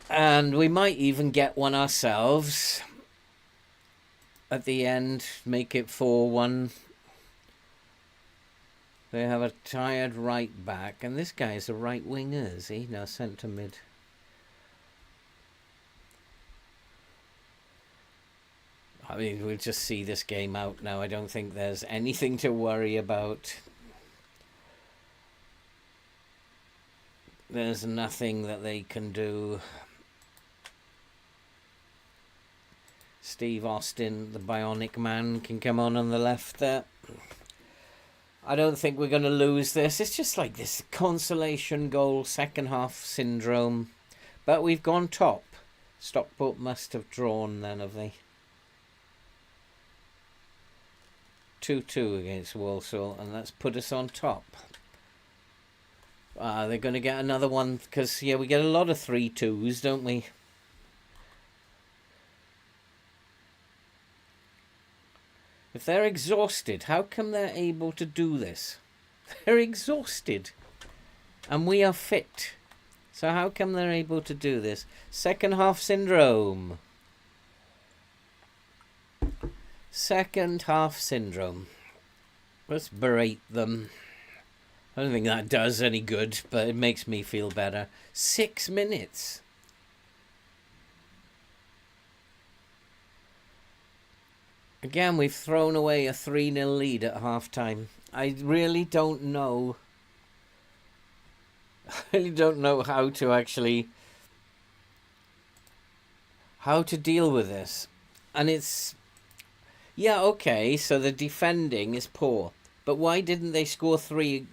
And we might even get one ourselves. At the end, make it 4-1. They have a tired right back, and this guy is a right winger, is he? No, centre mid. I mean, we'll just see this game out now. I don't think there's anything to worry about. There's nothing that they can do. Steve Austin, the bionic man, can come on the left there. I don't think we're going to lose this. It's just like this consolation goal, second half syndrome. But we've gone top. Stockport must have drawn then, have they? 2-2 against Walsall, and that's put us on top. They're going to get another one, because, yeah, we get a lot of 3-2s, don't we? If they're exhausted, how come they're able to do this? They're exhausted. And we are fit. So how come they're able to do this? Second half syndrome. Second half syndrome. Let's berate them. I don't think that does any good, but it makes me feel better. 6 minutes. Again, we've thrown away a 3-0 lead at half-time. I really don't know. I really don't know how to deal with this. And it's... Yeah, okay, so the defending is poor. But why didn't they score 3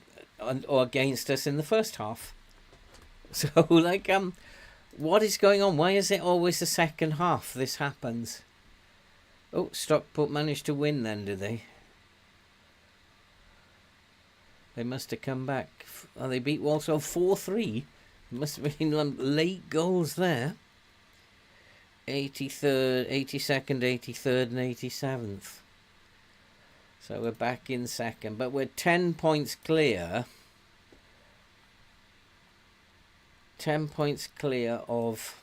or against us in the first half? So, like, what is going on? Why is it always the second half this happens? Oh, Stockport managed to win then, did they? They must have come back. Oh, they beat Walsall 4-3. Must have been late goals there. 83rd, 82nd, 83rd and 87th. So we're back in second. But we're 10 points clear. 10 points clear of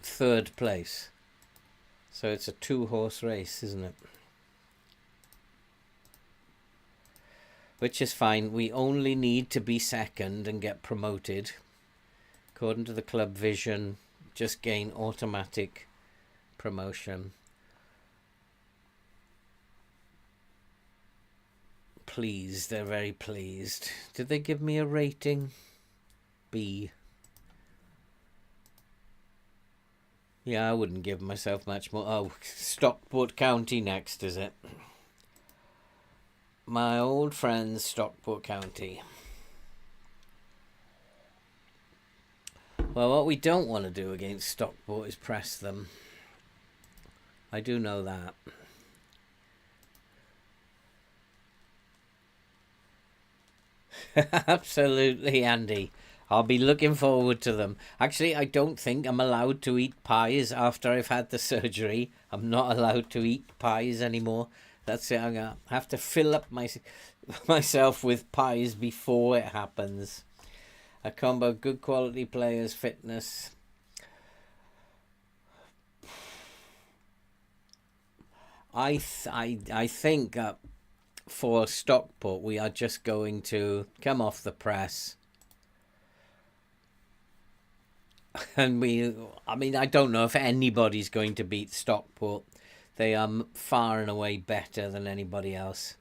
third place. So it's a 2-horse race, isn't it? Which is fine. We only need to be second and get promoted. According to the club vision, just gain automatic promotion. Pleased. They're very pleased. Did they give me a rating? B. Yeah, I wouldn't give myself much more. Oh, Stockport County next, is it? My old friends, Stockport County. Well, what we don't want to do against Stockport is press them. I do know that. Absolutely, Andy. I'll be looking forward to them. Actually, I don't think I'm allowed to eat pies after I've had the surgery. I'm not allowed to eat pies anymore. That's it. I'm going to have to fill up myself with pies before it happens. A combo of good quality players, fitness. I think for Stockport, we are just going to come off the press. And I don't know if anybody's going to beat Stockport. They are far and away better than anybody else.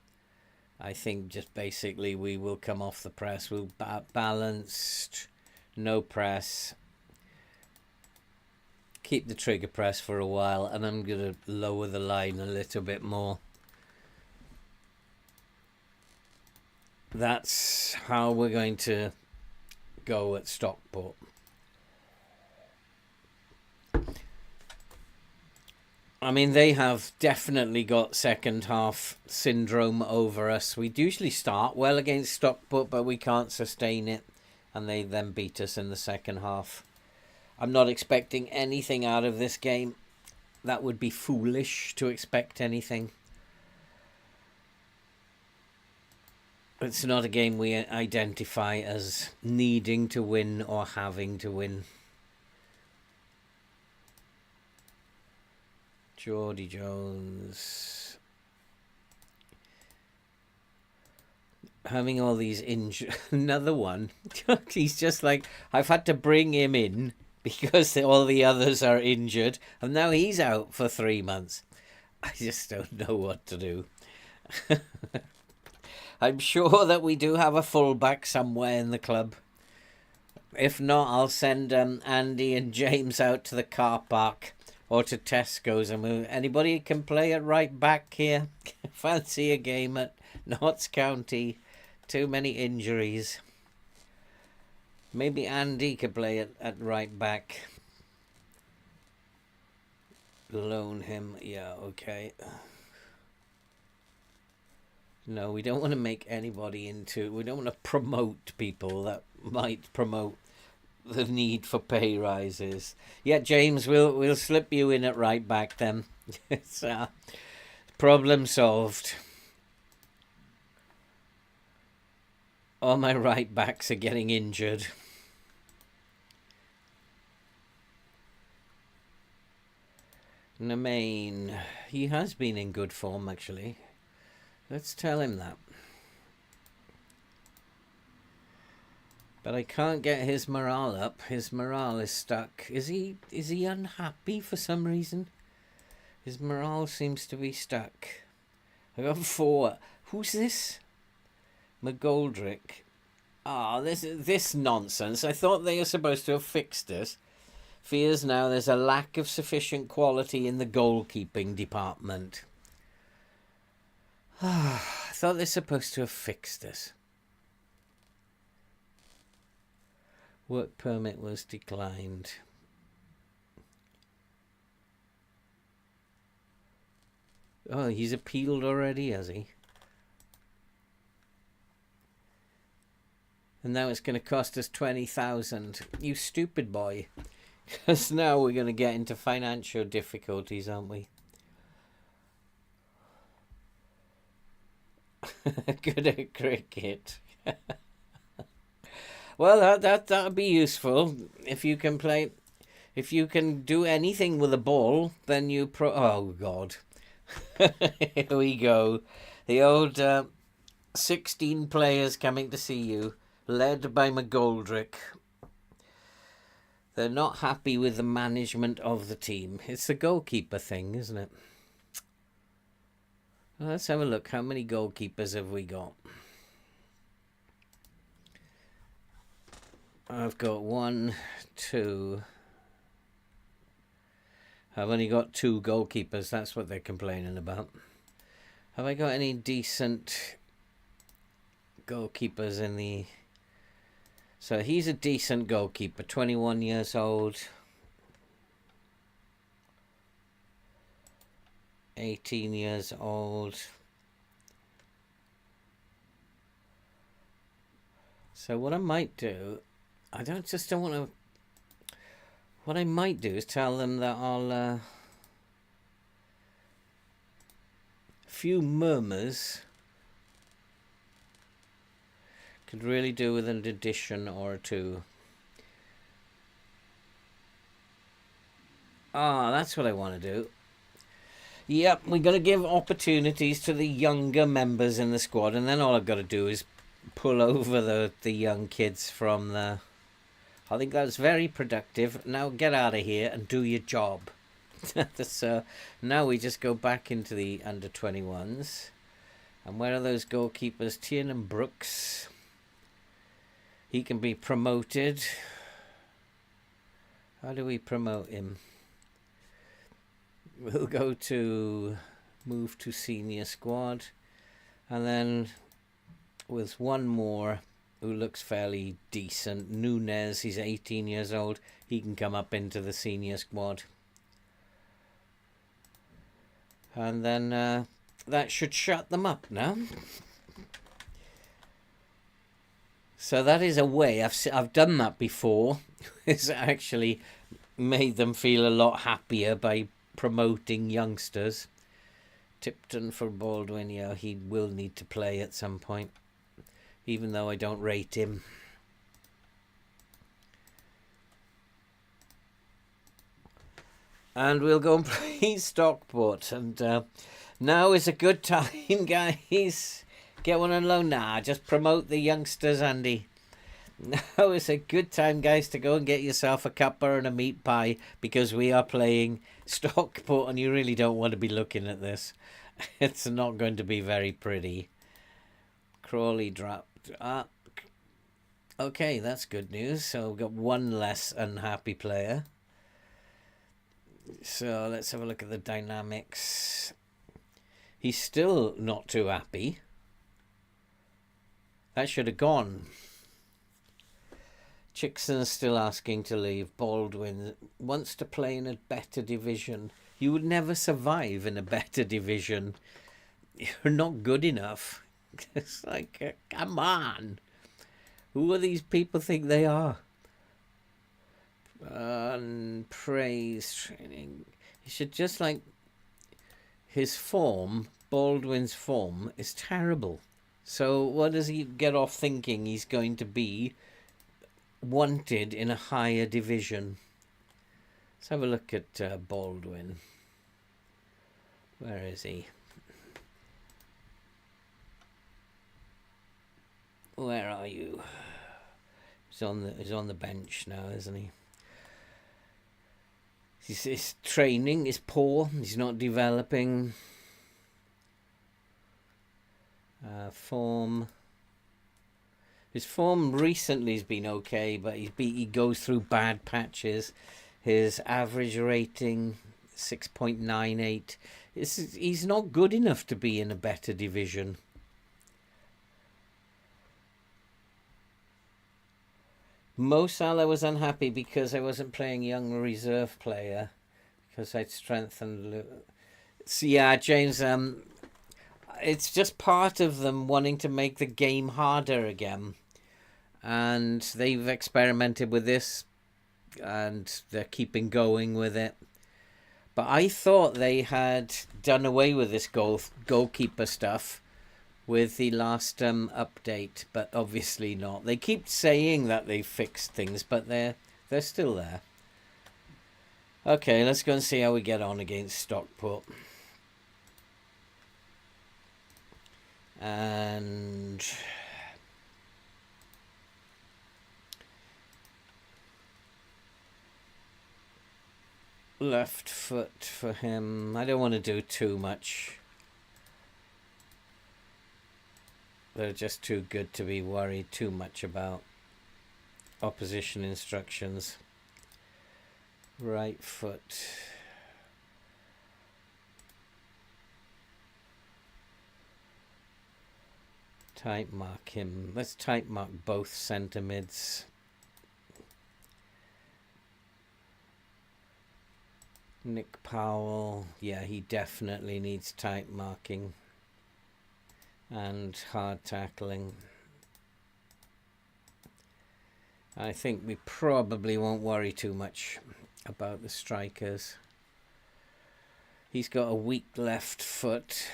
I think just basically we will come off the press. We'll balanced, no press. Keep the trigger press for a while, and I'm going to lower the line a little bit more. That's how we're going to go at Stockport. I mean, they have definitely got second half syndrome over us. We usually start well against Stockport, but we can't sustain it. And they then beat us in the second half. I'm not expecting anything out of this game. That would be foolish to expect anything. It's not a game we identify as needing to win or having to win. Geordie Jones having all these injuries. Another one. He's just like, I've had to bring him in because all the others are injured, and now he's out for 3 months. I just don't know what to do. I'm sure that we do have a fullback somewhere in the club. If not, I'll send Andy and James out to the car park or to Tesco's. Anybody can play at right back here? Fancy a game at Notts County? Too many injuries. Maybe Andy could play at right back. Loan him. Yeah, okay. No, we don't want to make anybody into... We don't want to promote people that might promote the need for pay rises. Yeah, James, we'll slip you in at right back then. Problem solved. All my right backs are getting injured. Nemain. He has been in good form, actually. Let's tell him that. But I can't get his morale up. His morale is stuck. Is he unhappy for some reason? His morale seems to be stuck. I got 4. Who's this? McGoldrick. Ah, this nonsense. I thought they were supposed to have fixed this. Fears now there's a lack of sufficient quality in the goalkeeping department. I thought they're supposed to have fixed this. Work permit was declined. Oh, he's appealed already, has he? And now it's going to cost us 20,000. You stupid boy. Because now we're going to get into financial difficulties, aren't we? Good at cricket. Well, that'll be useful. If you can play... If you can do anything with a ball, then you oh, God. Here we go. The old 16 players coming to see you, led by McGoldrick. They're not happy with the management of the team. It's the goalkeeper thing, isn't it? Well, let's have a look. How many goalkeepers have we got? I've got 1, 2... I've only got 2 goalkeepers. That's what they're complaining about. Have I got any decent goalkeepers in the... So he's a decent goalkeeper. 21 years old. 18 years old. So what I might do... I just don't want to... What I might do is tell them that I'll... few murmurs could really do with an addition or 2. Ah, that's what I want to do. Yep, we're going to give opportunities to the younger members in the squad, and then all I've got to do is pull over the young kids from the... I think that's very productive. Now get out of here and do your job. So now we just go back into the under-21s. And where are those goalkeepers? Tiernan Brooks. He can be promoted. How do we promote him? We'll go to move to senior squad. And then with one more... who looks fairly decent. Nunez, he's 18 years old. He can come up into the senior squad. And then that should shut them up now. So that is a way. I've done that before. It's actually made them feel a lot happier by promoting youngsters. Tipton for Baldwin. Yeah, he will need to play at some point. Even though I don't rate him. And we'll go and play Stockport. And now is a good time, guys. Get one on loan. Nah, just promote the youngsters, Andy. Now is a good time, guys, to go and get yourself a cuppa and a meat pie. Because we are playing Stockport and you really don't want to be looking at this. It's not going to be very pretty. Crawley dropped. Okay, that's good news. So we've got one less unhappy player. So let's have a look at the dynamics. He's still not too happy. That should have gone. Chickson's still asking to leave. Baldwin wants to play in a better division. You would never survive in a better division. You're not good enough. It's like, come on. Who are these people think they are? Praise training. He should just like... his form, Baldwin's form, is terrible. So what does he get off thinking he's going to be wanted in a higher division? Let's have a look at Baldwin. Where is he? Where are you? He's on the bench now, isn't he? His training is poor. He's not developing. Form. His form recently has been okay, but he goes through bad patches. His average rating 6.98. He's not good enough to be in a better division. Mo Salah was unhappy because I wasn't playing young reserve player because I'd strengthened. So yeah, James. It's just part of them wanting to make the game harder again, and they've experimented with this, and they're keeping going with it. But I thought they had done away with this goalkeeper stuff with the last update, but obviously not. They keep saying that they fixed things, but they're still there. Okay, let's go and see how we get on against Stockport. And left foot for him. I don't want to do too much. They're just too good to be worried too much about opposition instructions. Right foot. Type mark him. Let's type mark both centre mids. Nick Powell. Yeah, he definitely needs type marking. And hard tackling. I think we probably won't worry too much about the strikers. He's got a weak left foot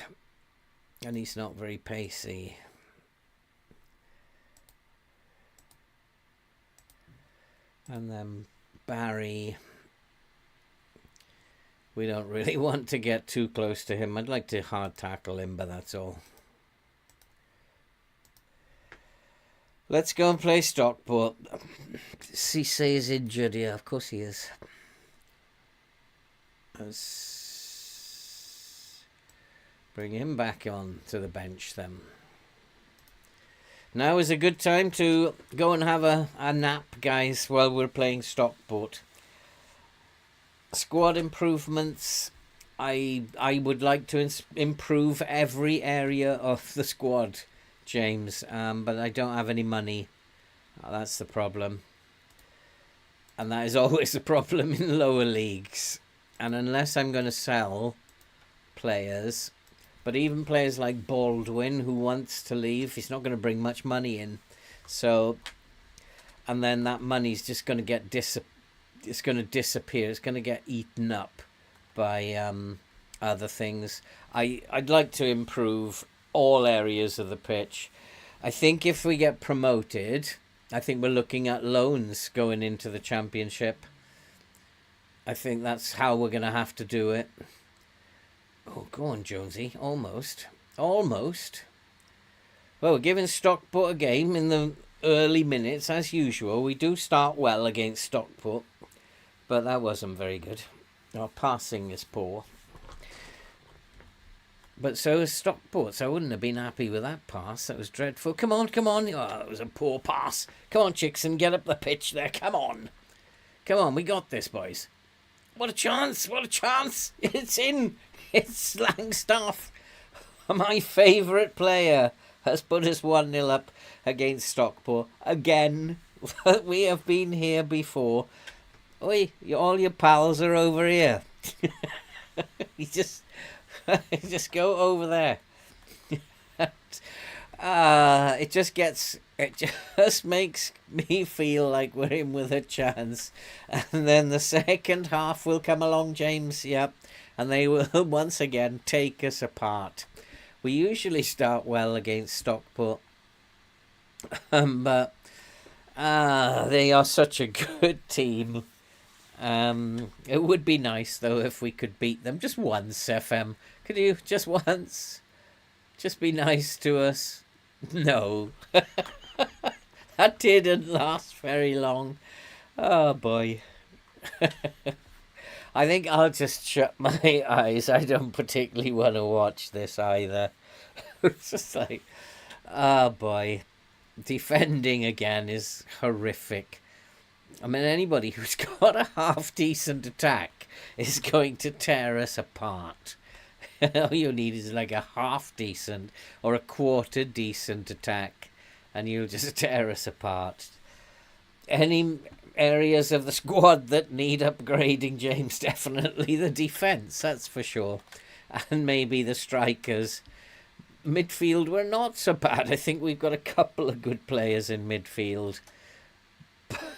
and he's not very pacey. And then Barry, we don't really want to get too close to him. I'd like to hard tackle him, but that's all. Let's go and play Stockport. Cisse is injured, yeah, of course he is. Let's bring him back on to the bench then. Now is a good time to go and have a nap, guys, while we're playing Stockport. Squad improvements. I would like to improve every area of the squad, James, but I don't have any money. That's the problem. And that is always the problem in lower leagues. And unless I'm going to sell players, but even players like Baldwin, who wants to leave, he's not going to bring much money in. So, and then that money's just going to get it's going to disappear. It's going to get eaten up by other things. I'd like to improve all areas of the pitch. I think if we get promoted, I think we're looking at loans going into the championship. I think that's how we're going to have to do it. Oh, go on, Jonesy. Almost. Almost. Well, we're giving Stockport a game in the early minutes, as usual. We do start well against Stockport, but that wasn't very good. Our passing is poor. But so is Stockport, so I wouldn't have been happy with that pass. That was dreadful. Come on, come on. Oh, that was a poor pass. Come on, Chickson, get up the pitch there. Come on. Come on, we got this, boys. What a chance. What a chance. It's in. It's Langstaff. My favourite player has put us 1-0 up against Stockport. Again, we have been here before. Oi, all your pals are over here. You just go over there. It just gets It just makes me feel like we're in with a chance. And then the second half will come along, James. Yep. And they will once again take us apart. We usually start well against Stockport. But they are such a good team. It would be nice, though, if we could beat them just once, FM. Could you? Just once? Just be nice to us? No. That didn't last very long. Oh, boy. I think I'll just shut my eyes. I don't particularly want to watch this either. It's just like, oh, boy. Defending again is horrific. I mean, anybody who's got a half-decent attack is going to tear us apart. All you need is like a half-decent or a quarter-decent attack, and you'll just tear us apart. Any areas of the squad that need upgrading, James? Definitely the defence, that's for sure. And maybe the strikers. Midfield, we're not so bad. I think we've got a couple of good players in midfield.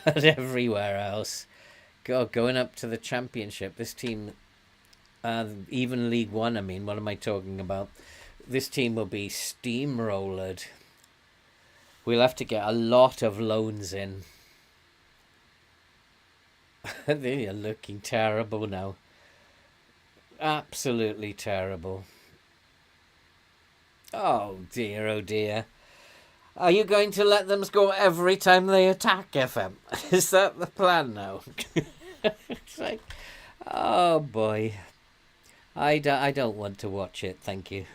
But everywhere else, God, going up to the Championship, this team, even League One, I mean, what am I talking about? This team will be steamrollered. We'll have to get a lot of loans in. They are looking terrible now. Absolutely terrible. Oh dear, oh dear. Are you going to let them score every time they attack, FM? Is that the plan now? It's like, oh boy. I don't want to watch it, thank you.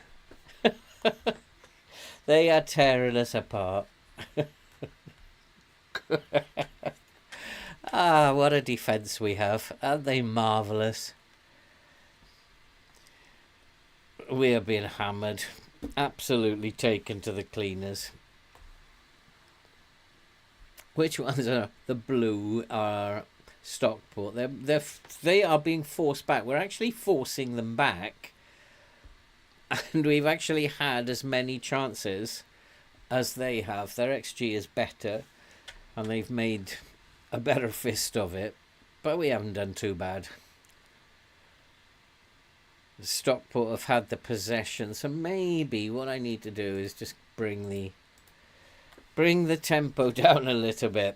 They are tearing us apart. What a defence we have. Aren't they marvellous? We are being hammered. Absolutely taken to the cleaners. Which ones are the blue? Are Stockport? They are being forced back. We're actually forcing them back, and we've actually had as many chances as they have. Their XG is better, and they've made a better fist of it, but we haven't done too bad. Stockport have had the possession, so maybe what I need to do is just bring the tempo down a little bit.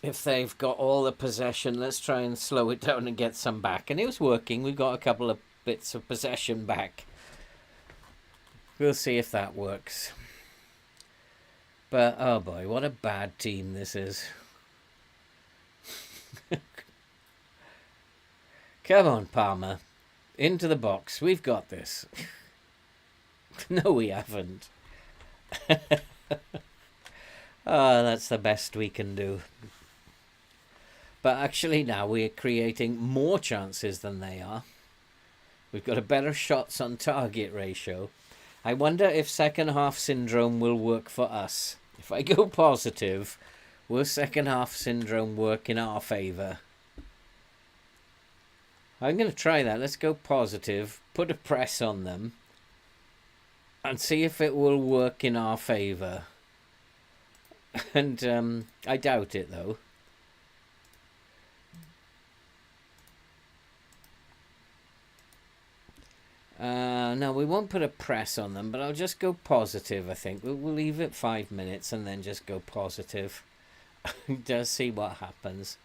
If they've got all the possession, let's try and slow it down and get some back. And it was working. We got a couple of bits of possession back. We'll see if that works. But, oh boy, what a bad team this is. Come on, Palmer. Into the box. We've got this. No, we haven't. That's the best we can do. But actually now we're creating more chances than they are. We've got a better shots on target ratio. I wonder if second half syndrome will work for us. If I go positive, will second half syndrome work in our favour? I'm going to try that. Let's go positive, put a press on them, and see if it will work in our favour. And I doubt it, though. No, we won't put a press on them, but I'll just go positive, I think. We'll leave it 5 minutes and then just go positive. Just see what happens.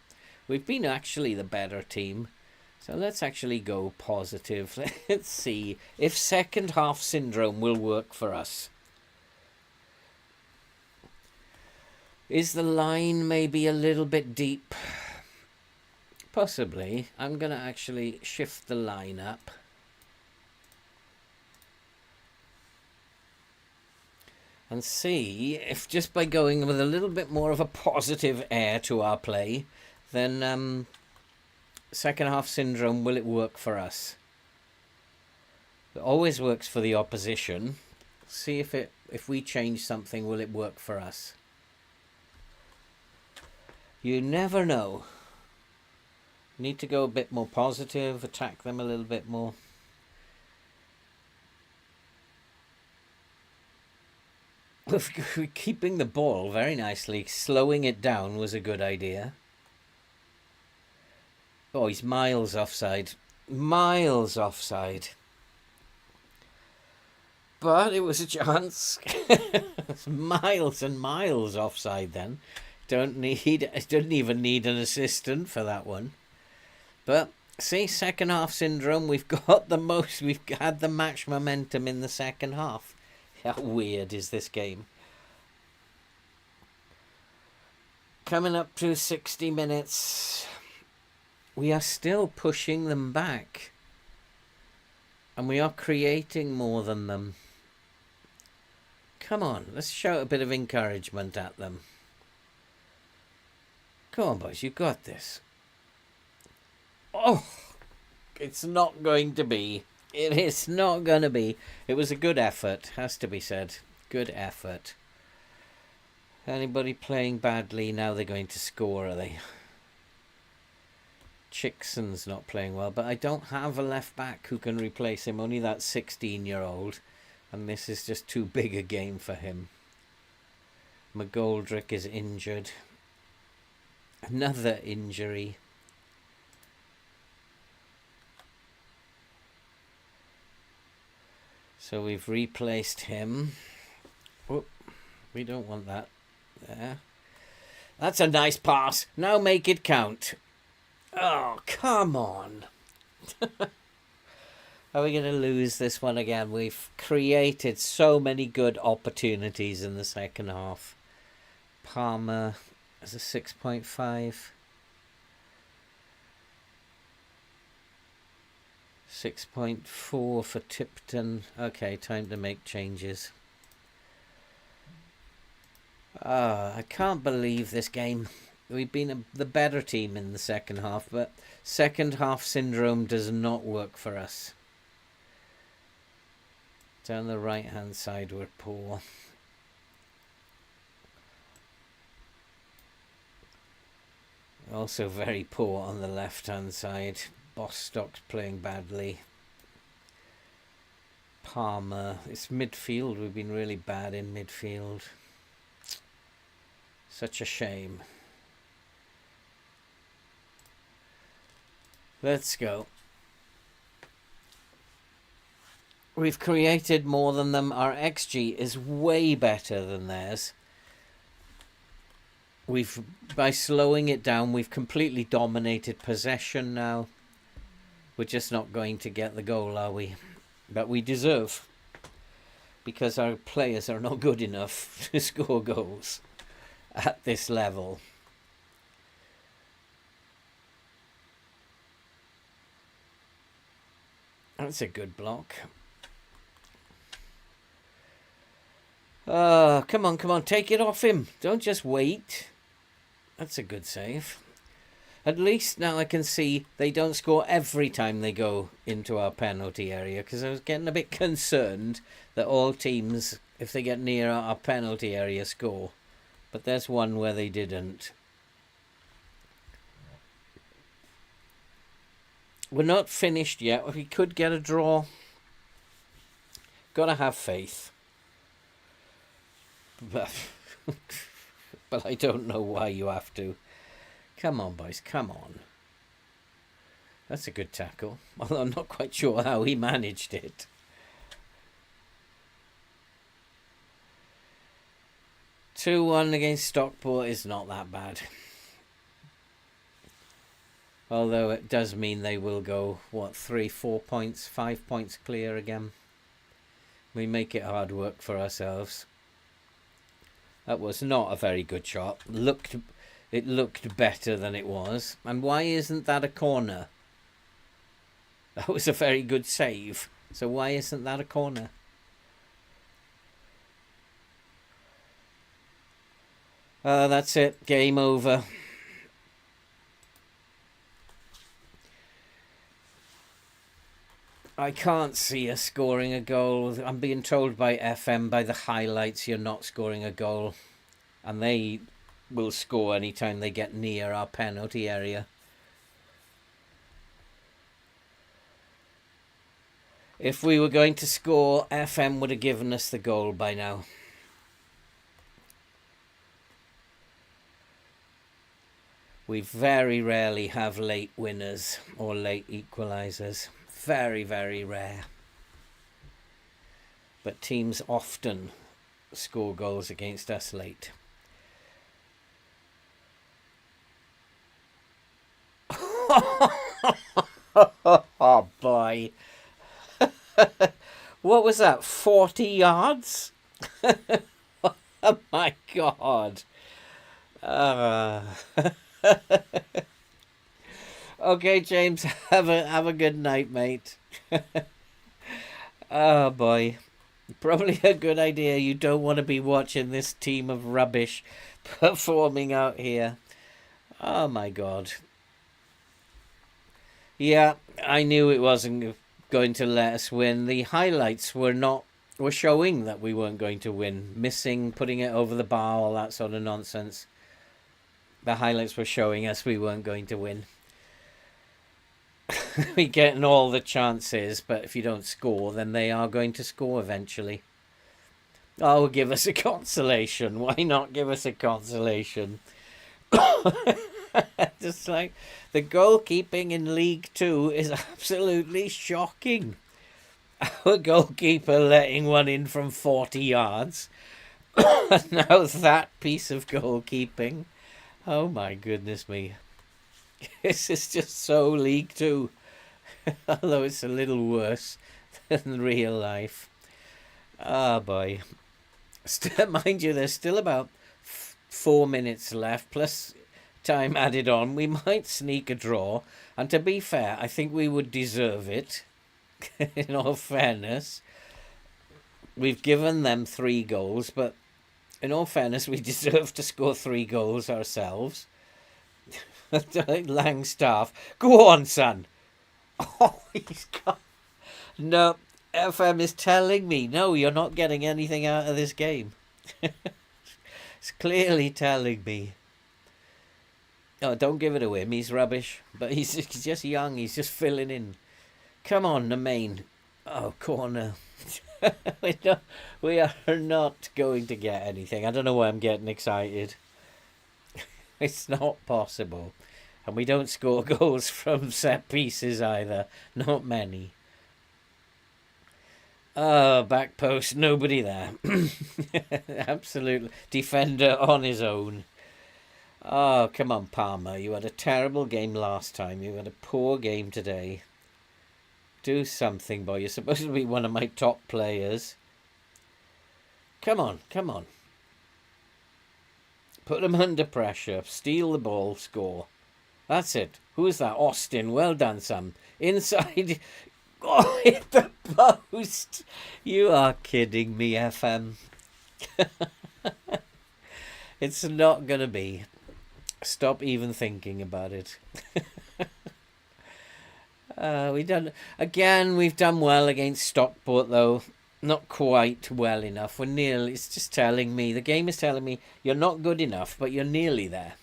We've been actually the better team. So let's actually go positive. Let's see if second half syndrome will work for us. Is the line maybe a little bit deep? Possibly. I'm going to actually shift the line up. And see if just by going with a little bit more of a positive air to our play, then second half syndrome, will it work for us? It always works for the opposition. See if we change something, will it work for us? You never know. Need to go a bit more positive, attack them a little bit more. keeping the ball very nicely. Slowing it down was a good idea. Oh, he's miles offside. Miles offside. But it was a chance. It's miles and miles offside then. Didn't even need an assistant for that one. But see, second half syndrome, we've had the match momentum in the second half. How weird is this game? Coming up to 60 minutes. We are still pushing them back. And we are creating more than them. Come on, let's shout a bit of encouragement at them. Come on, boys, you got this. Oh, it's not going to be. It is not going to be. It was a good effort, has to be said. Good effort. Anybody playing badly, now they're going to score, are they? Chickson's not playing well, but I don't have a left back who can replace him. Only that 16-year-old. And this is just too big a game for him. McGoldrick is injured. Another injury. So we've replaced him. Oh, we don't want that there. That's a nice pass. Now make it count. Oh, come on. Are we going to lose this one again? We've created so many good opportunities in the second half. Palmer is a 6.5. 6.4 for Tipton. Okay, time to make changes. I can't believe this game. We've been the better team in the second half, but second half syndrome does not work for us. Down the right hand side we're poor. Also very poor on the left hand side. Bostock's playing badly. Palmer. It's midfield. We've been really bad in midfield. Such a shame. Let's go. We've created more than them. Our XG is way better than theirs. By slowing it down, we've completely dominated possession now. We're just not going to get the goal, are we? But we deserve. Because our players are not good enough to score goals at this level. That's a good block. Come on, take it off him. Don't just wait. That's a good save. At least now I can see they don't score every time they go into our penalty area, because I was getting a bit concerned that all teams, if they get near our penalty area, score. But there's one where they didn't. We're not finished yet. We could get a draw. Gotta have faith. But I don't know why you have to. Come on, boys, come on. That's a good tackle. Although I'm not quite sure how he managed it. (2-1) against Stockport is not that bad. Although it does mean they will go, 3, 4 points, 5 points clear again. We make it hard work for ourselves. That was not a very good shot. It looked better than it was. And why isn't that a corner? That was a very good save. So why isn't that a corner? That's it. Game over. I can't see us scoring a goal. I'm being told by FM, by the highlights, you're not scoring a goal. And they will score anytime they get near our penalty area. If we were going to score, FM would have given us the goal by now. We very rarely have late winners or late equalisers. Very, very rare. But teams often score goals against us late. Oh boy. What was that? 40 yards? Oh my God. Okay, James, have a good night, mate. Oh boy. Probably a good idea. You don't want to be watching this team of rubbish performing out here. Oh my God. Yeah, I knew it wasn't going to let us win. The highlights were showing that we weren't going to win. Missing, putting it over the bar, all that sort of nonsense. The highlights were showing us we weren't going to win. We're getting all the chances, but if you don't score, then they are going to score eventually. Oh, give us a consolation. Why not give us a consolation? Just like the goalkeeping in League Two is absolutely shocking. Our goalkeeper letting one in from 40 yards. Now that piece of goalkeeping. Oh my goodness me. This is just so League Two. Although it's a little worse than real life. Ah, boy. Mind you, there's still about 4 minutes left, plus time added on. We might sneak a draw. And to be fair, I think we would deserve it. In all fairness. We've given them 3 goals, but in all fairness, we deserve to score 3 goals ourselves. Langstaff. Go on, son. Oh, he's got... No, FM is telling me, no, you're not getting anything out of this game. It's clearly telling me. Oh, don't give it to him. He's rubbish. But he's just young. He's just filling in. Come on, the main. Oh, corner. We are not going to get anything. I don't know why I'm getting excited. It's not possible. And we don't score goals from set pieces either. Not many. Oh, back post. Nobody there. Absolutely. Defender on his own. Oh, come on, Palmer. You had a terrible game last time. You had a poor game today. Do something, boy. You're supposed to be one of my top players. Come on, come on. Put them under pressure. Steal the ball, score. That's it. Who's that? Austin. Well done, Sam. Inside. Oh, hit the post. You are kidding me, FM. It's not going to be. Stop even thinking about it. We've done well against Stockport, though. Not quite well enough. We're nearly. It's just telling me. The game is telling me you're not good enough, but you're nearly there.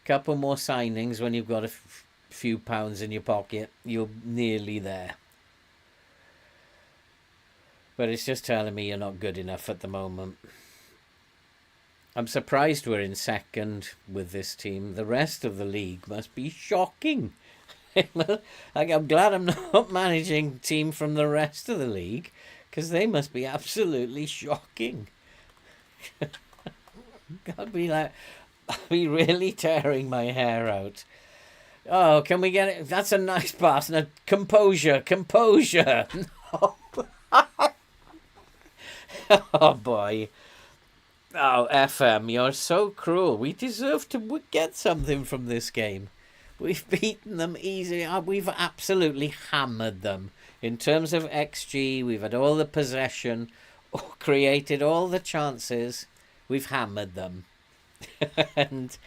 Couple more signings when you've got a few pounds in your pocket. You're nearly there. But it's just telling me you're not good enough at the moment. I'm surprised we're in second with this team. The rest of the league must be shocking. I'm glad I'm not managing team from the rest of the league, because they must be absolutely shocking. I'd be really tearing my hair out. Oh, can we get it? That's a nice pass. Now, composure. No. Oh, boy. Oh, FM, you're so cruel. We deserve to get something from this game. We've beaten them easily. We've absolutely hammered them. In terms of XG, we've had all the possession, created all the chances. We've hammered them. And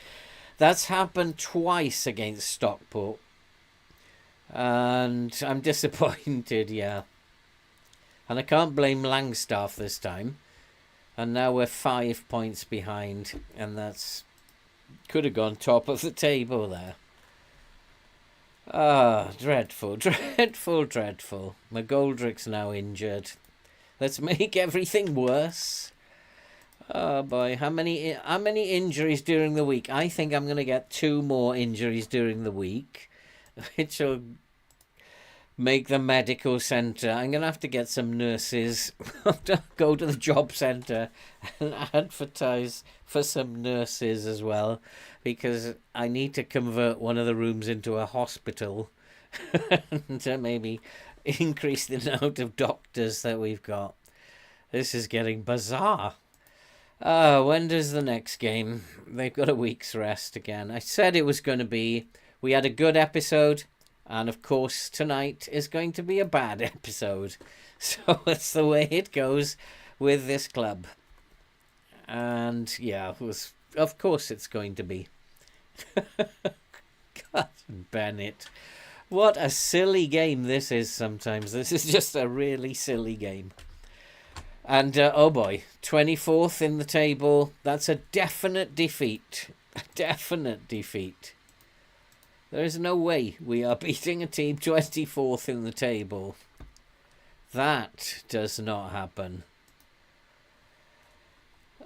that's happened twice against Stockport. And I'm disappointed, yeah. And I can't blame Langstaff this time. And now we're 5 points behind. And that's... could have gone top of the table there. Ah, dreadful. McGoldrick's now injured. Let's make everything worse. Oh boy, how many injuries during the week? I think I'm going to get 2 more injuries during the week, which will make the medical centre. I'm going to have to get some nurses. Go to the job centre and advertise for some nurses as well, because I need to convert one of the rooms into a hospital and to maybe increase the amount of doctors that we've got. This is getting bizarre. When does the next game? They've got a week's rest again. I said it was going to be. We had a good episode, and of course tonight is going to be a bad episode. So that's the way it goes with this club. And yeah, of course it's going to be. God, Bennett. What a silly game this is sometimes. This is just a really silly game. And, oh boy, 24th in the table. That's a definite defeat. A definite defeat. There is no way we are beating a team 24th in the table. That does not happen.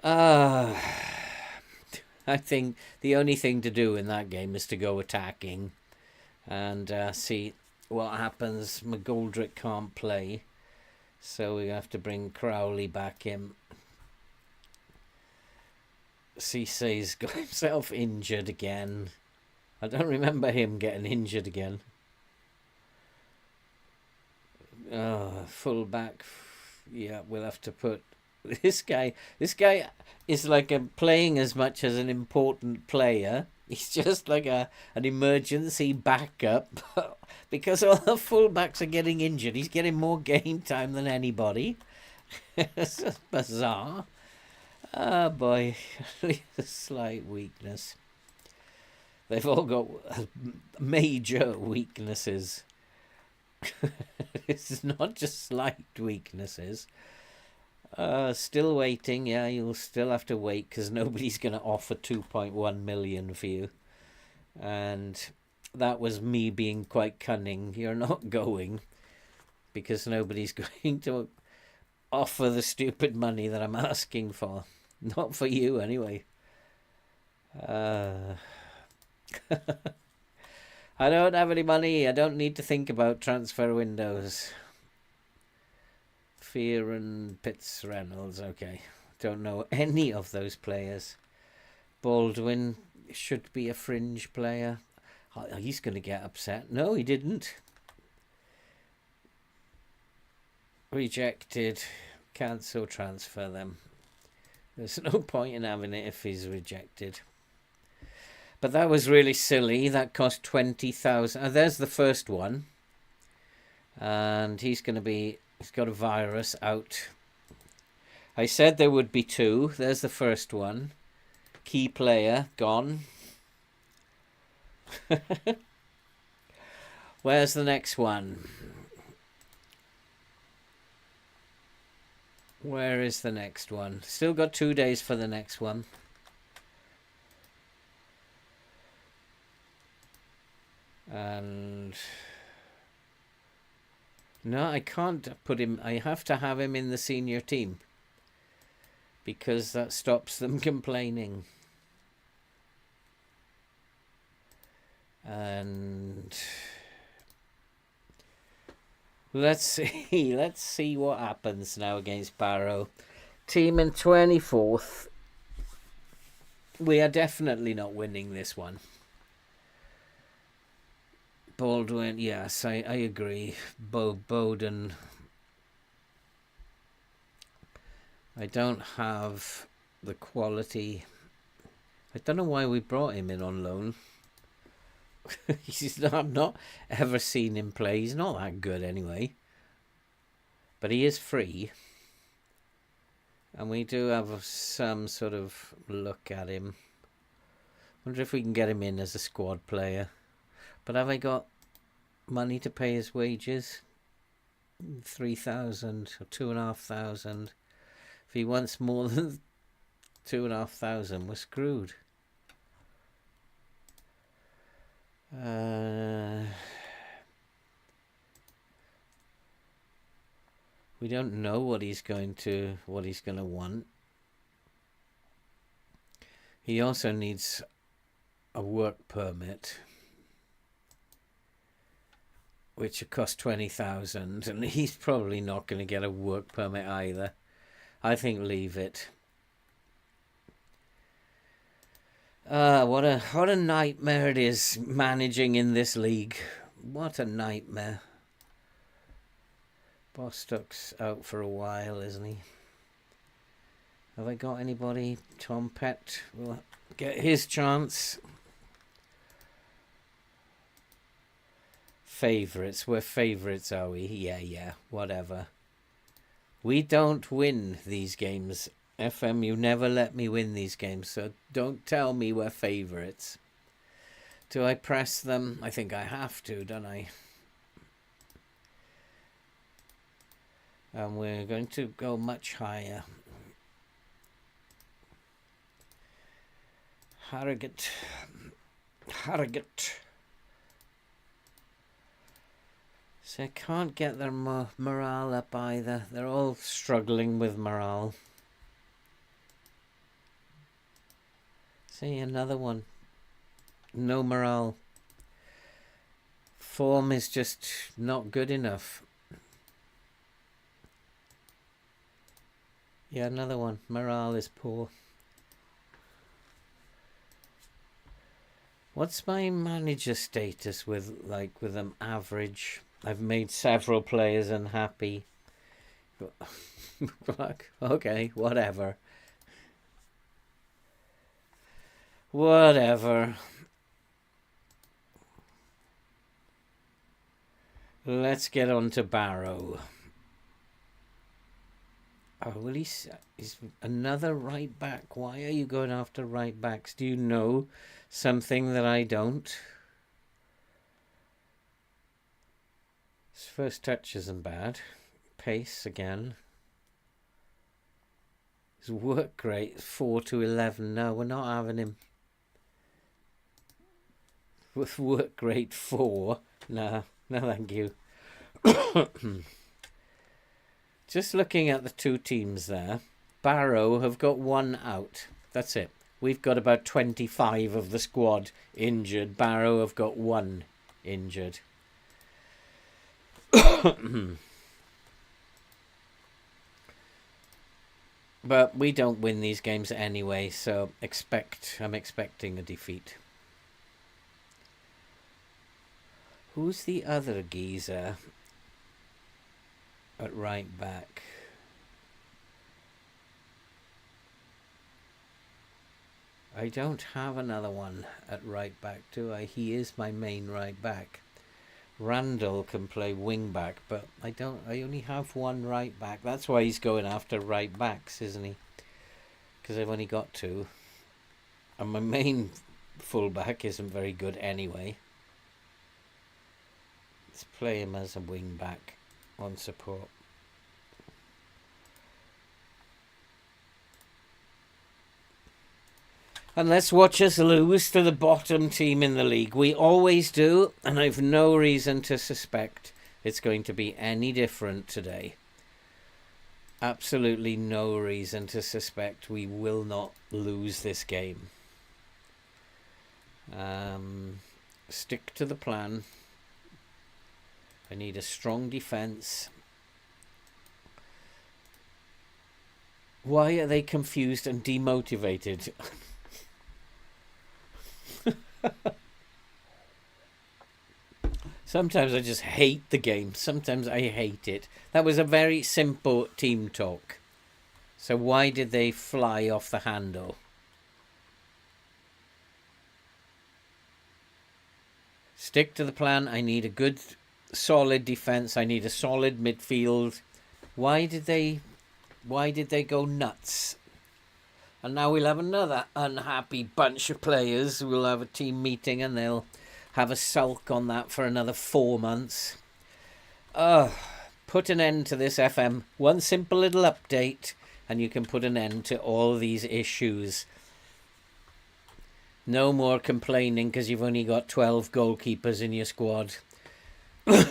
I think the only thing to do in that game is to go attacking and see what happens. McGoldrick can't play, so we have to bring Crowley back in. Cisse's got himself injured again. I don't remember him getting injured again. Fullback. Yeah, we'll have to put this guy. This guy is like playing as much as an important player. He's just like an emergency backup. Because all the fullbacks are getting injured, he's getting more game time than anybody. It's just bizarre. Oh boy, a slight weakness. They've all got major weaknesses. It's not just slight weaknesses. Still waiting. Yeah, you'll still have to wait because nobody's going to offer 2.1 million for you. And that was me being quite cunning. You're not going because nobody's going to offer the stupid money that I'm asking for. Not for you, anyway. I don't have any money. I don't need to think about transfer windows. Fear and Pitts Reynolds. Okay. Don't know any of those players. Baldwin should be a fringe player. Oh, he's going to get upset. No, he didn't. Rejected. Cancel transfer them. There's no point in having it if he's rejected. But that was really silly. That cost 20,000. There's the first one. And he's got a virus out. I said there would be 2. There's the first one. Key player, gone. Where's the next one? Where is the next one? Still got 2 days for the next one. And no, I can't put him. I have to have him in the senior team because that stops them complaining. And let's see what happens now against Barrow. Team in 24th. We are definitely not winning this one. Baldwin, yes, I agree. Bowden. I don't have the quality. I don't know why we brought him in on loan. I've not ever seen him play. He's not that good anyway. But he is free. And we do have some sort of look at him. Wonder if we can get him in as a squad player. But have I got money to pay his wages? 3,000 or 2,500. If he wants more than 2,500, we're screwed. We don't know what he's going to want. He also needs a work permit, which would cost 20,000, and he's probably not going to get a work permit either. I think leave it. What a nightmare it is managing in this league. What a nightmare. Bostock's out for a while, isn't he? Have I got anybody? Tom Pett will get his chance. Favourites. We're favourites, are we? Yeah, whatever. We don't win these games. FM, you never let me win these games, so don't tell me we're favourites. Do I press them? I think I have to, don't I? And we're going to go much higher. Harrogate. So I can't get their morale up either. They're all struggling with morale. See, another one. No morale. Form is just not good enough. Yeah, another one. Morale is poor. What's my manager status with them average? I've made several players unhappy. Okay, whatever. Whatever. Let's get on to Barrow. Oh, well, he's another right back. Why are you going after right backs? Do you know something that I don't? His first touch isn't bad. Pace again. His work rate 4 to 11. No, we're not having him. With work rate 4. No, thank you. Just looking at the two teams there, Barrow have got one out. That's it. We've got about 25 of the squad injured. Barrow have got one injured. But we don't win these games anyway, so I'm expecting a defeat. Who's the other geezer at right back? I don't have another one at right back, do I? He is my main right back. Randall can play wing back, but I only have one right back. That's why he's going after right backs, isn't he? Because I've only got two. And my main full back isn't very good anyway. Let's play him as a wing back on support. And let's watch us lose to the bottom team in the league. We always do, and I've no reason to suspect it's going to be any different today. Absolutely no reason to suspect we will not lose this game. Stick to the plan. I need a strong defense. Why are they confused and demotivated? Sometimes I just hate the game. Sometimes I hate it. That was a very simple team talk. So why did they fly off the handle? Stick to the plan. I need a good, solid defense. I need a solid midfield. Why did they go nuts? And now we'll have another unhappy bunch of players. We'll have a team meeting and they'll have a sulk on that for another 4 months. Put an end to this, FM. One simple little update and you can put an end to all these issues. No more complaining because you've only got 12 goalkeepers in your squad.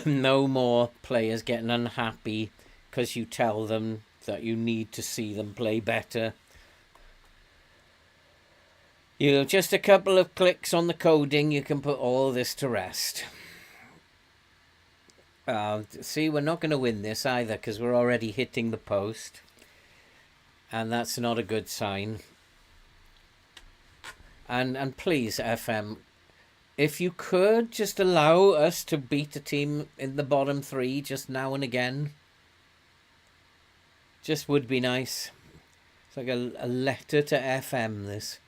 No more players getting unhappy because you tell them that you need to see them play better. Just a couple of clicks on the coding, you can put all this to rest. See, we're not going to win this either because we're already hitting the post. And that's not a good sign. And please, FM, if you could just allow us to beat a team in the bottom three just now and again. Just would be nice. It's like a letter to FM, this.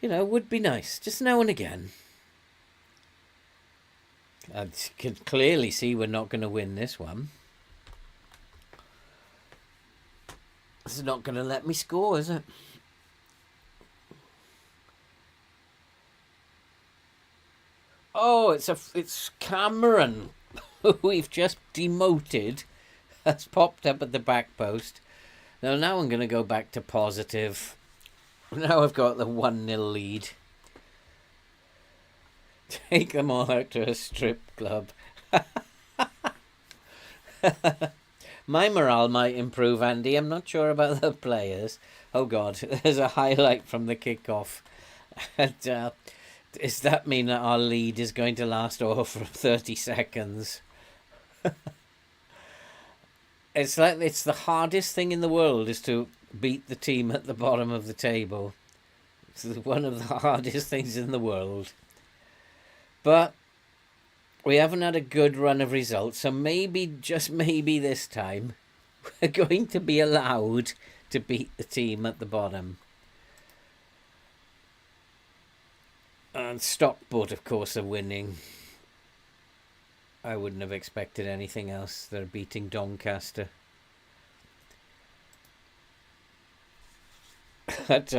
Would be nice. Just now and again. I can clearly see we're not going to win this one. This is not going to let me score, is it? Oh, it's Cameron, who we've just demoted, has popped up at the back post. Now I'm going to go back to positive. Now I've got the 1-0 lead. Take them all out to a strip club. My morale might improve, Andy. I'm not sure about the players. Oh, God. There's a highlight from the kickoff. And, does that mean that our lead is going to last for 30 seconds? It's the hardest thing in the world is to beat the team at the bottom of the table. It's one of the hardest things in the world. But we haven't had a good run of results, so maybe, just maybe this time, we're going to be allowed to beat the team at the bottom. And Stockport, of course, are winning. I wouldn't have expected anything else. They're beating Doncaster. But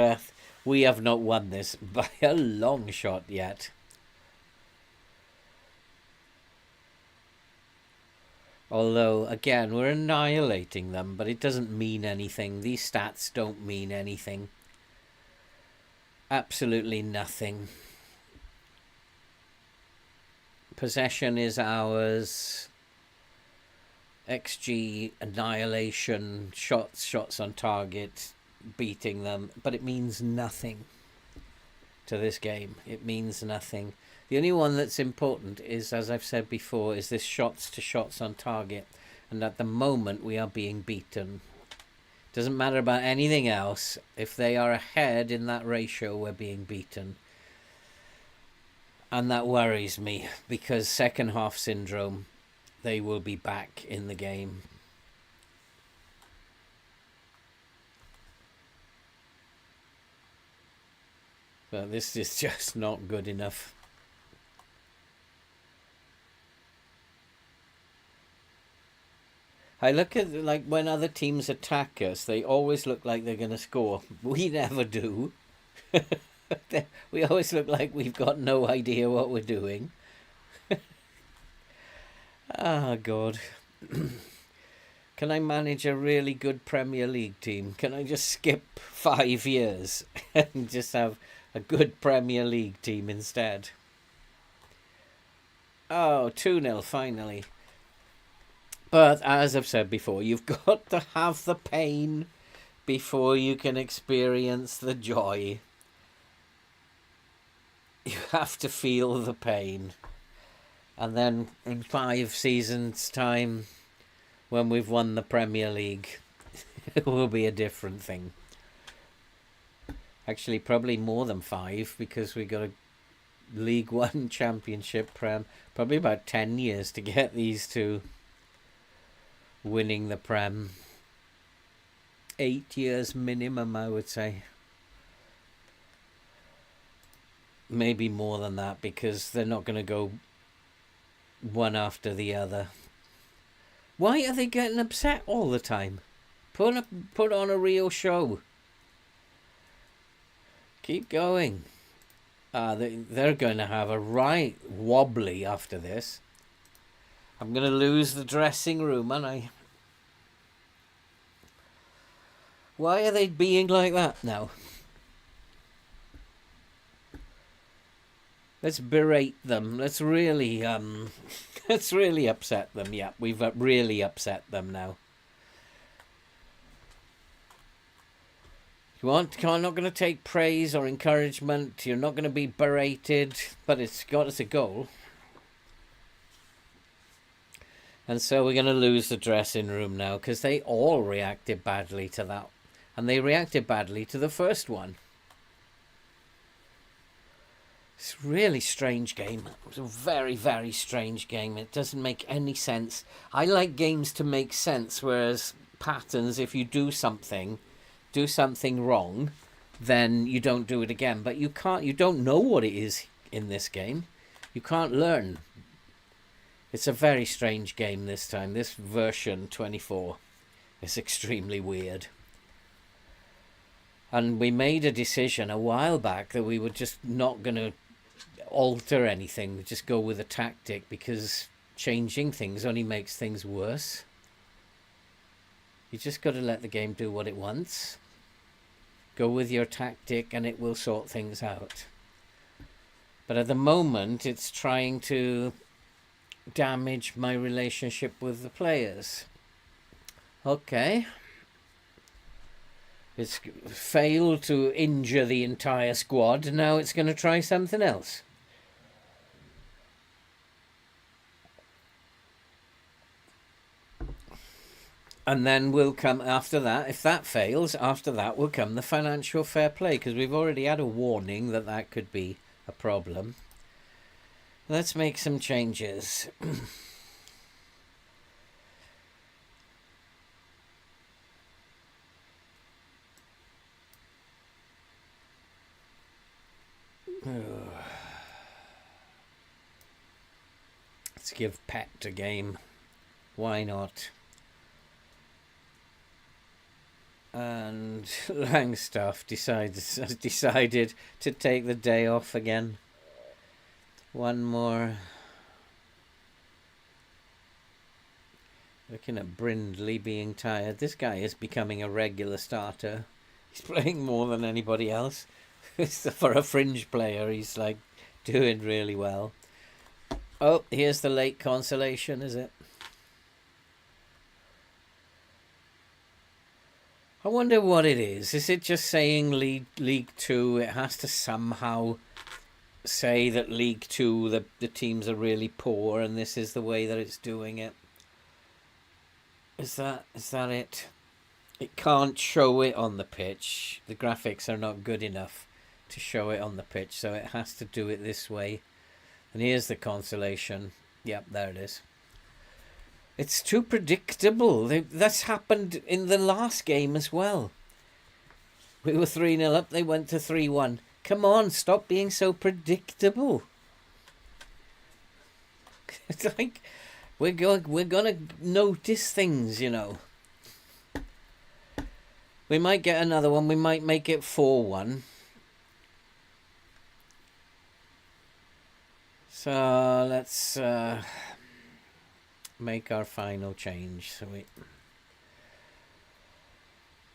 we have not won this by a long shot yet. Although, again, we're annihilating them, but it doesn't mean anything. These stats don't mean anything. Absolutely nothing. Possession is ours. XG, annihilation, shots on target, beating them. But it means nothing to this game. It means nothing. The only one that's important is, as I've said before, is this shots on target. And at the moment, we are being beaten. Doesn't matter about anything else. If they are ahead in that ratio, we're being beaten. And that worries me, because second half syndrome, they will be back in the game. But this is just not good enough. I look at, like, when other teams attack us, they always look like they're going to score. We never do. We always look like we've got no idea what we're doing. Ah, God. Can I manage a really good Premier League team? Can I just skip 5 years and just have a good Premier League team instead? Oh, 2-0 finally. But as I've said before, you've got to have the pain before you can experience the joy. You have to feel the pain. And then in 5 seasons' time, when we've won the Premier League, it will be a different thing. Actually, probably more than 5, because we got a League One, Championship, Prem. Probably about 10 years to get these two winning the Prem. 8 years minimum, I would say. Maybe more than that, because they're not going to go one after the other. Why are they getting upset all the time? Put on a real show. Keep going. They're going to have a right wobbly after this. I'm going to lose the dressing room, aren't I? Why are they being like that now? Let's berate them. Let's really upset them. Yeah, we've really upset them now. You're not going to take praise or encouragement. You're not going to be berated, but it's got as a goal. And so we're going to lose the dressing room now because they all reacted badly to that. And they reacted badly to the first one. It's a really strange game. It's a very, very strange game. It doesn't make any sense. I like games to make sense, whereas patterns, if you do something wrong, then you don't do it again. But you don't know what it is in this game. You can't learn. It's a very strange game this time. This version 24 is extremely weird. And we made a decision a while back that we were just not going to alter anything, just go with a tactic, because changing things only makes things worse. You just got to let the game do what it wants. Go with your tactic and it will sort things out. But at the moment it's trying to damage my relationship with the players. Okay. It's failed to injure the entire squad. Now it's going to try something else. And then will come after that, if that fails, after that will come the financial fair play, because we've already had a warning that that could be a problem. Let's make some changes. Let's give Pet a game. Why not? And Langstaff has decided to take the day off again. One more. Looking at Brindley being tired. This guy is becoming a regular starter. He's playing more than anybody else. For a fringe player, he's like doing really well. Oh, here's the late consolation, is it? I wonder what it is. Is it just saying League 2? It has to somehow say that League 2, the teams are really poor, and this is the way that it's doing it. Is that it? It can't show it on the pitch. The graphics are not good enough to show it on the pitch, so it has to do it this way. And here's the consolation. Yep, there it is. It's too predictable. That's happened in the last game as well. We were 3-0 up, they went to 3-1. Come on, stop being so predictable. It's like we're gonna notice things, you know. We might get another one. We might make it 4-1. So let's make our final change. So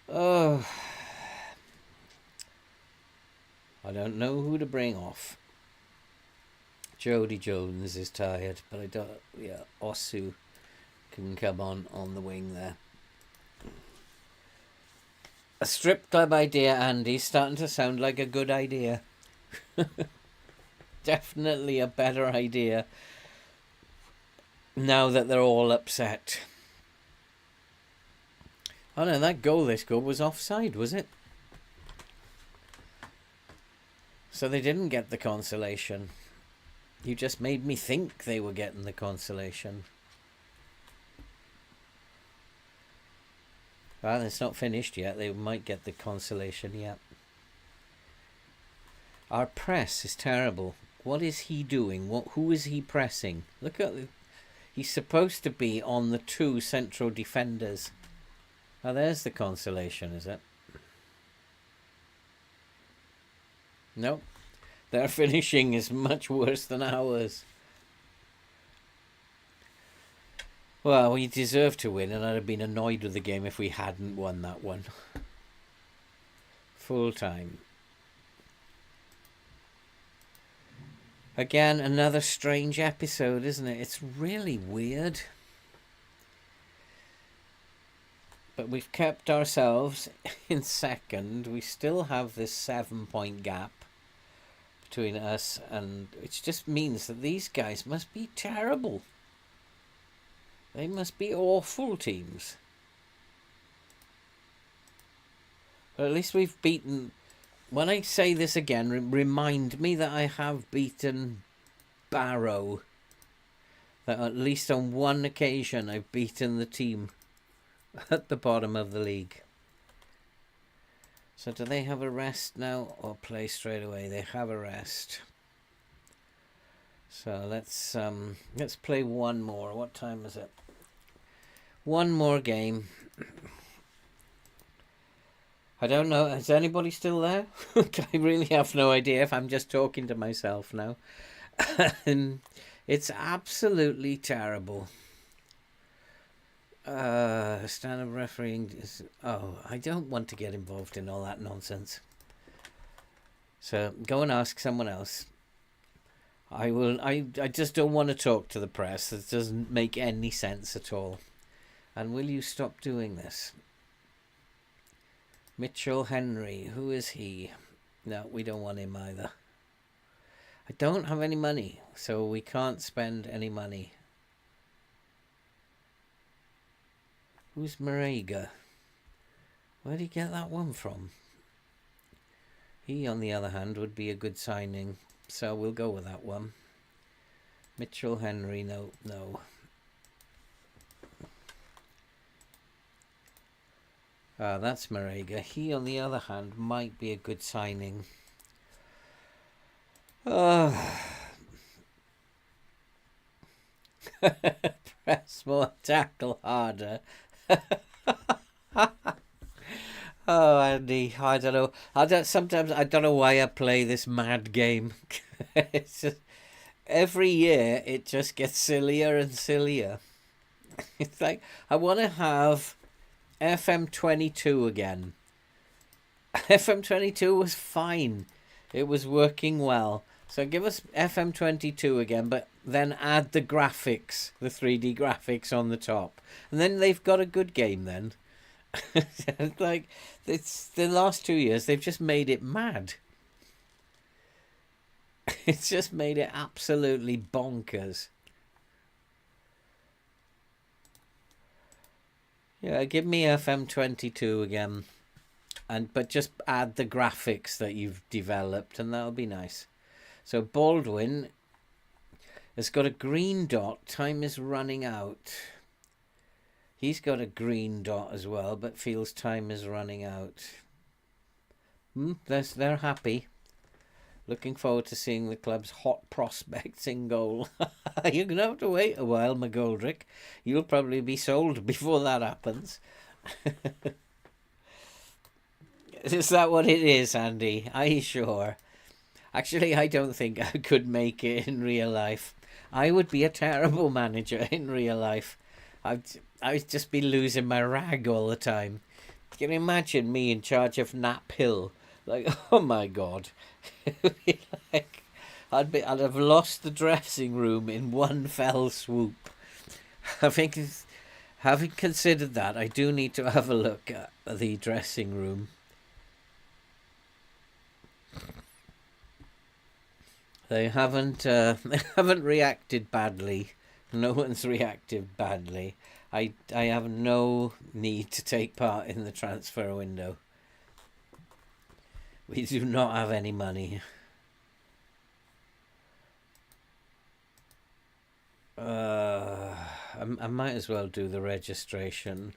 oh, I don't know who to bring off. Jody Jones is tired, but I don't. Yeah, Osu can come on the wing there. A strip club idea, Andy, starting to sound like a good idea. Definitely a better idea now that they're all upset. Oh no, that goal they scored was offside, was it? So they didn't get the consolation. You just made me think they were getting the consolation. Well, it's not finished yet. They might get the consolation yet. Our press is terrible. What is he doing? Who is he pressing? Look at... He's supposed to be on the two central defenders. Oh, there's the consolation, is it? Nope. Their finishing is much worse than ours. Well, we deserve to win, and I'd have been annoyed with the game if we hadn't won that one. Full time. Again, another strange episode, isn't it? It's really weird. But we've kept ourselves in second. We still have this 7-point gap between us, and which just means that these guys must be terrible. They must be awful teams. But at least we've beaten... When I say this again, remind me that I have beaten Barrow. That at least on one occasion I've beaten the team at the bottom of the league. So do they have a rest now or play straight away? They have a rest. So let's play one more. What time is it? One more game. I don't know. Is anybody still there? I really have no idea if I'm just talking to myself now. It's absolutely terrible. Standard refereeing is... Oh, I don't want to get involved in all that nonsense. So go and ask someone else. I just don't want to talk to the press. It doesn't make any sense at all. And will you stop doing this? Mitchell Henry, who is he? No, we don't want him either. I don't have any money, so we can't spend any money. Who's Marega? Where did he get that one from? He, on the other hand, would be a good signing, so we'll go with that one. Mitchell Henry, no. That's Marega. He, on the other hand, might be a good signing. Press more, tackle harder. Oh, Andy, I don't know. Sometimes I don't know why I play this mad game. It's just, every year it just gets sillier and sillier. It's like I want to have FM22 again. FM22 was fine. It was working well. So give us FM22 again, but then add the graphics, the 3D graphics on the top. And then they've got a good game then. Like, it's the last 2 years, they've just made it mad. It's just made it absolutely bonkers. Yeah, give me FM22 again. But just add the graphics that you've developed, and that'll be nice. So Baldwin has got a green dot. Time is running out. He's got a green dot as well, but feels time is running out. They're happy. Looking forward to seeing the club's hot prospects in goal. You're going to have to wait a while, McGoldrick. You'll probably be sold before that happens. Is that what it is, Andy? Are you sure? Actually, I don't think I could make it in real life. I would be a terrible manager in real life. I'd just be losing my rag all the time. Can you imagine me in charge of Knapp Hill? Like, oh my God. Like, I'd have lost the dressing room in one fell swoop. Having considered that, I do need to have a look at the dressing room. They haven't reacted badly. No one's reacted badly. I have no need to take part in the transfer window. We do not have any money. I might as well do the registration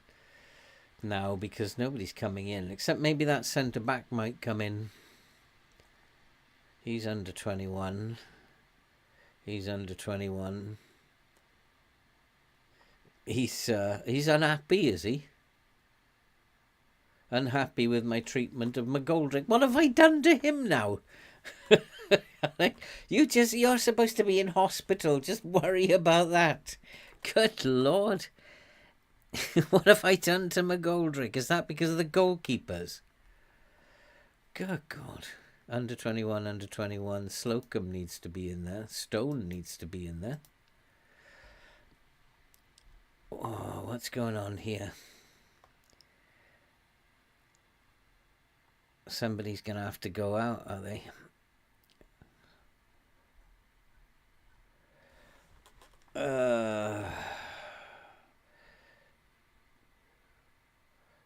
now because nobody's coming in, except maybe that centre back might come in. He's under 21. He's under 21. He's unhappy, is he? Unhappy with my treatment of McGoldrick. What have I done to him now? You're supposed to be in hospital. Just worry about that. Good Lord. What have I done to McGoldrick? Is that because of the goalkeepers? Good God. Under 21, under 21. Slocum needs to be in there. Stone needs to be in there. Oh, what's going on here? Somebody's going to have to go out, are they?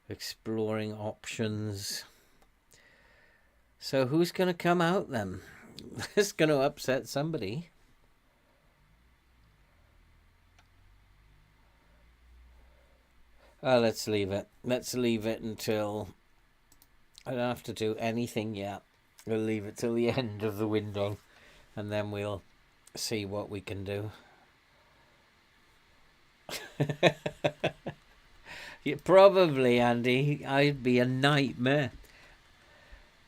Exploring options. So who's going to come out then? It's going to upset somebody. Let's leave it. Let's leave it until... I don't have to do anything yet. We'll leave it till the end of the window, and then we'll see what we can do. Yeah, probably, Andy. I'd be a nightmare.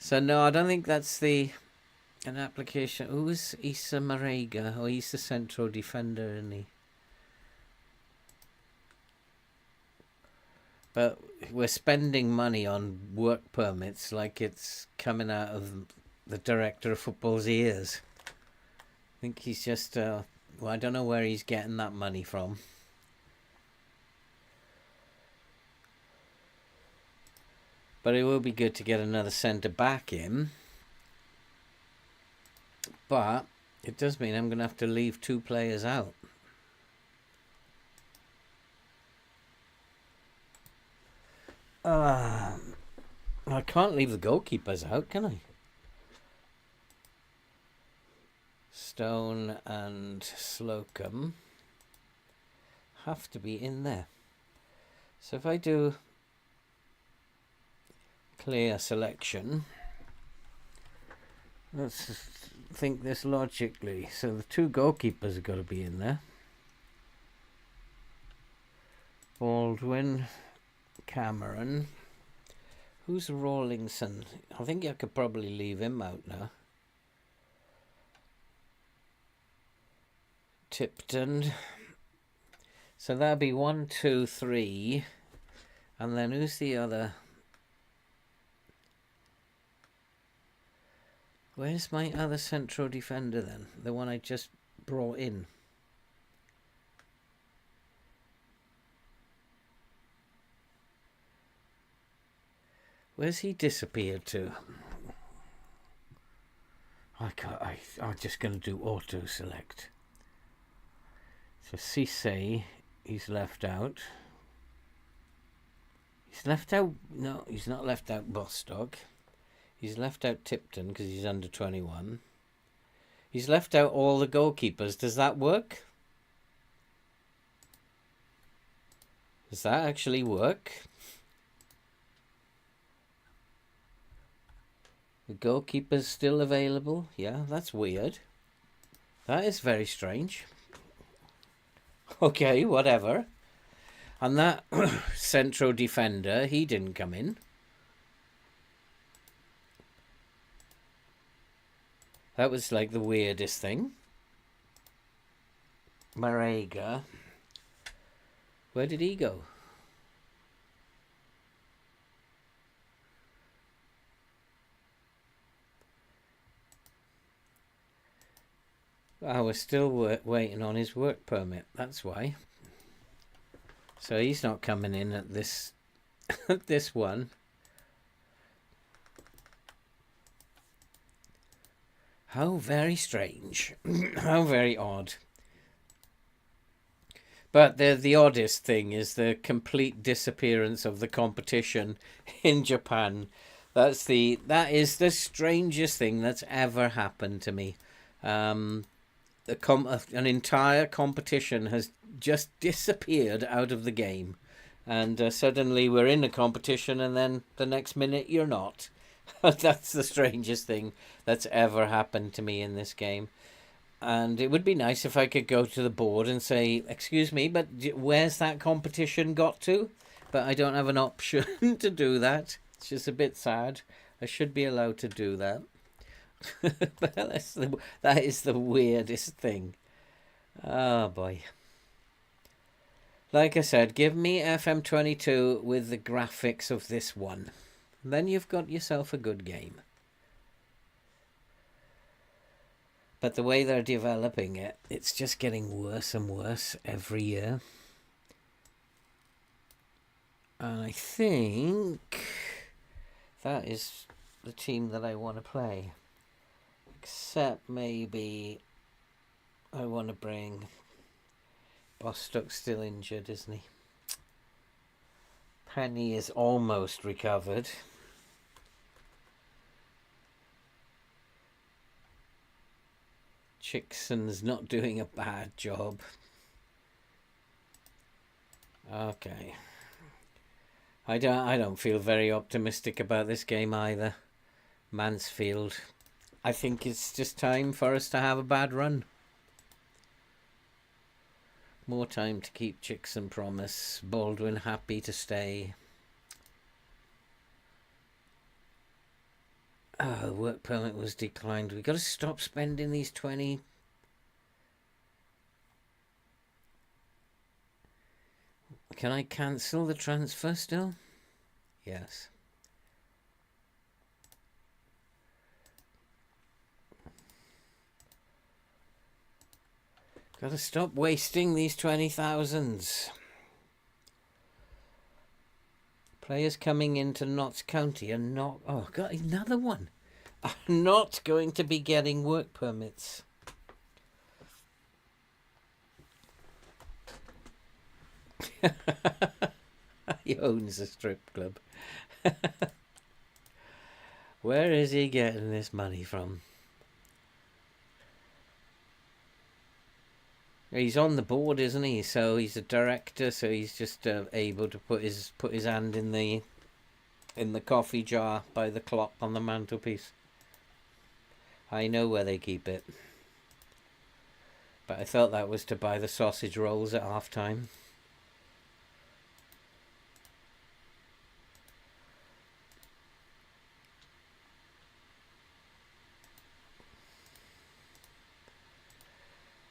So no, I don't think that's an application. Who's Issa Marega? Oh, he's the central defender, isn't he? But we're spending money on work permits like it's coming out of the director of football's ears. I think he's just, well, I don't know where he's getting that money from. But it will be good to get another centre back in. But it does mean I'm going to have to leave 2 players out. I can't leave the goalkeepers out, can I? Stone and Slocum have to be in there. So if I do clear selection, let's think this logically. So the 2 goalkeepers have got to be in there. Baldwin, Cameron. Who's Rawlingson? I think I could probably leave him out now. Tipton. So that'd be 1, 2, 3. And then who's the other? Where's my other central defender then? The one I just brought in. Where's he disappeared to? I'm just going to do auto select. So Cisse, he's left out. He's left out. No, he's not left out Bostock. He's left out Tipton because he's under 21. He's left out all the goalkeepers. Does that work? Does that actually work? The goalkeeper's still available? Yeah, that's weird. That is very strange. Okay, whatever. And that central defender, he didn't come in. That was like the weirdest thing. Marega. Where did he go? I was still waiting on his work permit. That's why. So he's not coming in at this at this one. How very strange. How very odd. But the oddest thing is the complete disappearance of the competition in Japan. That is the strangest thing that's ever happened to me. An entire competition has just disappeared out of the game, and suddenly we're in a competition, and then the next minute you're not. That's the strangest thing that's ever happened to me in this game. And it would be nice if I could go to the board and say, excuse me, but where's that competition got to? But I don't have an option to do that. It's just a bit sad. I should be allowed to do that. But that is the weirdest thing. Oh boy. Like I said, give me FM22 with the graphics of this one. Then you've got yourself a good game. But the way they're developing it, it's just getting worse and worse every year. And I think that is the team that I want to play. Except maybe I want to bring... Bostock's still injured, isn't he? Penny is almost recovered. Chickson's not doing a bad job. Okay. I don't feel very optimistic about this game either. Mansfield. I think it's just time for us to have a bad run. More time to keep Chickson promise. Baldwin happy to stay. Oh, the work permit was declined. We've got to stop spending these 20. Can I cancel the transfer still? Yes. Got to stop wasting these 20,000s. Players coming into Notts County are not... Oh, got another one. Are not going to be getting work permits. He owns a strip club. Where is he getting this money from? He's on the board, isn't he? So he's a director. So he's just able to put his hand in the coffee jar by the clock on the mantelpiece. I know where they keep it, but I thought that was to buy the sausage rolls at half time.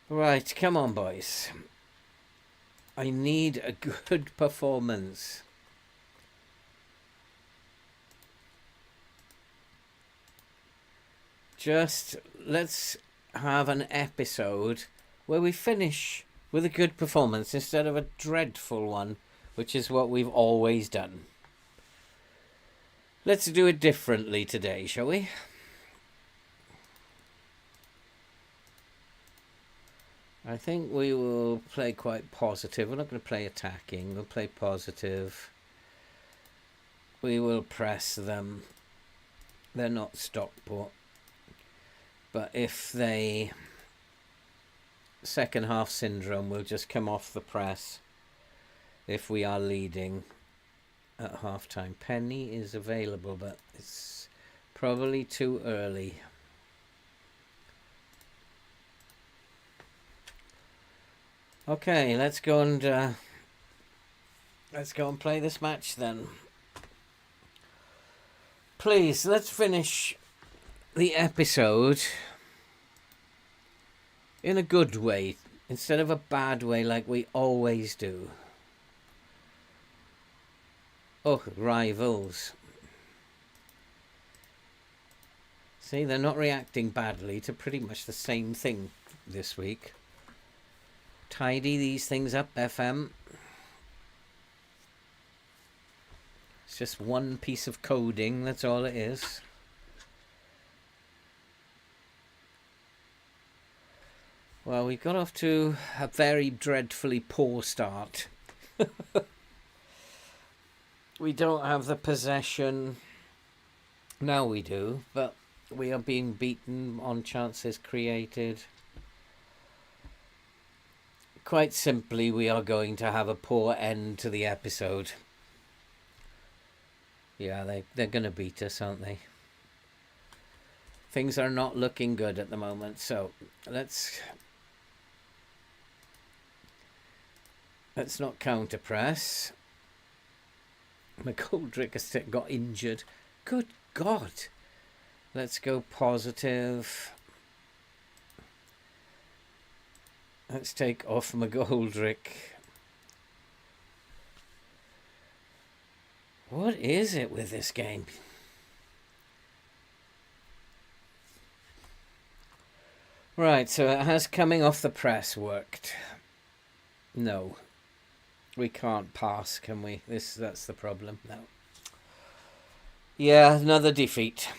Right, come on, boys. I need a good performance. Just let's have an episode where we finish with a good performance instead of a dreadful one, which is what we've always done. Let's do it differently today, shall we? I think we will play quite positive. We're not going to play attacking. We'll play positive. We will press them. They're not Stockport. But if they... Second half syndrome will just come off the press if we are leading at half time. Penny is available, but it's probably too early. Okay, let's go and play this match then. Please, let's finish the episode in a good way instead of a bad way like we always do. Oh, rivals. See, they're not reacting badly to pretty much the same thing this week. Tidy these things up, FM. It's just one piece of coding, that's all it is. Well, we got off to a very dreadfully poor start. We don't have the possession. Now we do, but we are being beaten on chances created. Quite simply, we are going to have a poor end to the episode. Yeah, they're going to beat us, aren't they? Things are not looking good at the moment, so let's not counter press. McGoldrick has got injured. Good God. Let's go positive. Let's take off McGoldrick. What is it with this game? Right, so it has coming off the press worked. No. We can't pass, can we? That's the problem. No. Yeah, another defeat.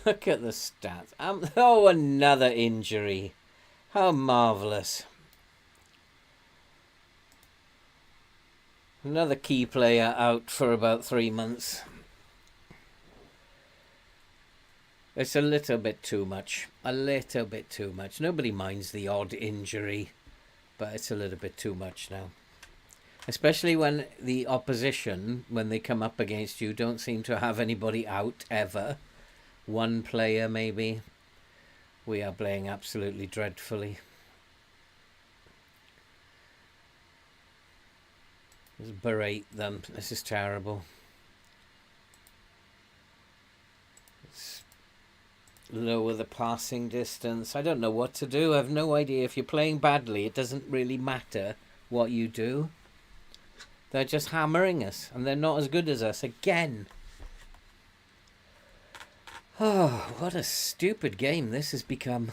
Look at the stats. Oh, another injury. How marvellous. Another key player out for about 3 months. It's a little bit too much. A little bit too much. Nobody minds the odd injury, but it's a little bit too much now. Especially when the opposition, when they come up against you, don't seem to have anybody out ever. One player maybe. We are playing absolutely dreadfully. Just berate them. This is terrible. Let's lower the passing distance. I don't know what to do. I have no idea. If you're playing badly, it doesn't really matter what you do. They're just hammering us, and they're not as good as us again. Oh, what a stupid game this has become.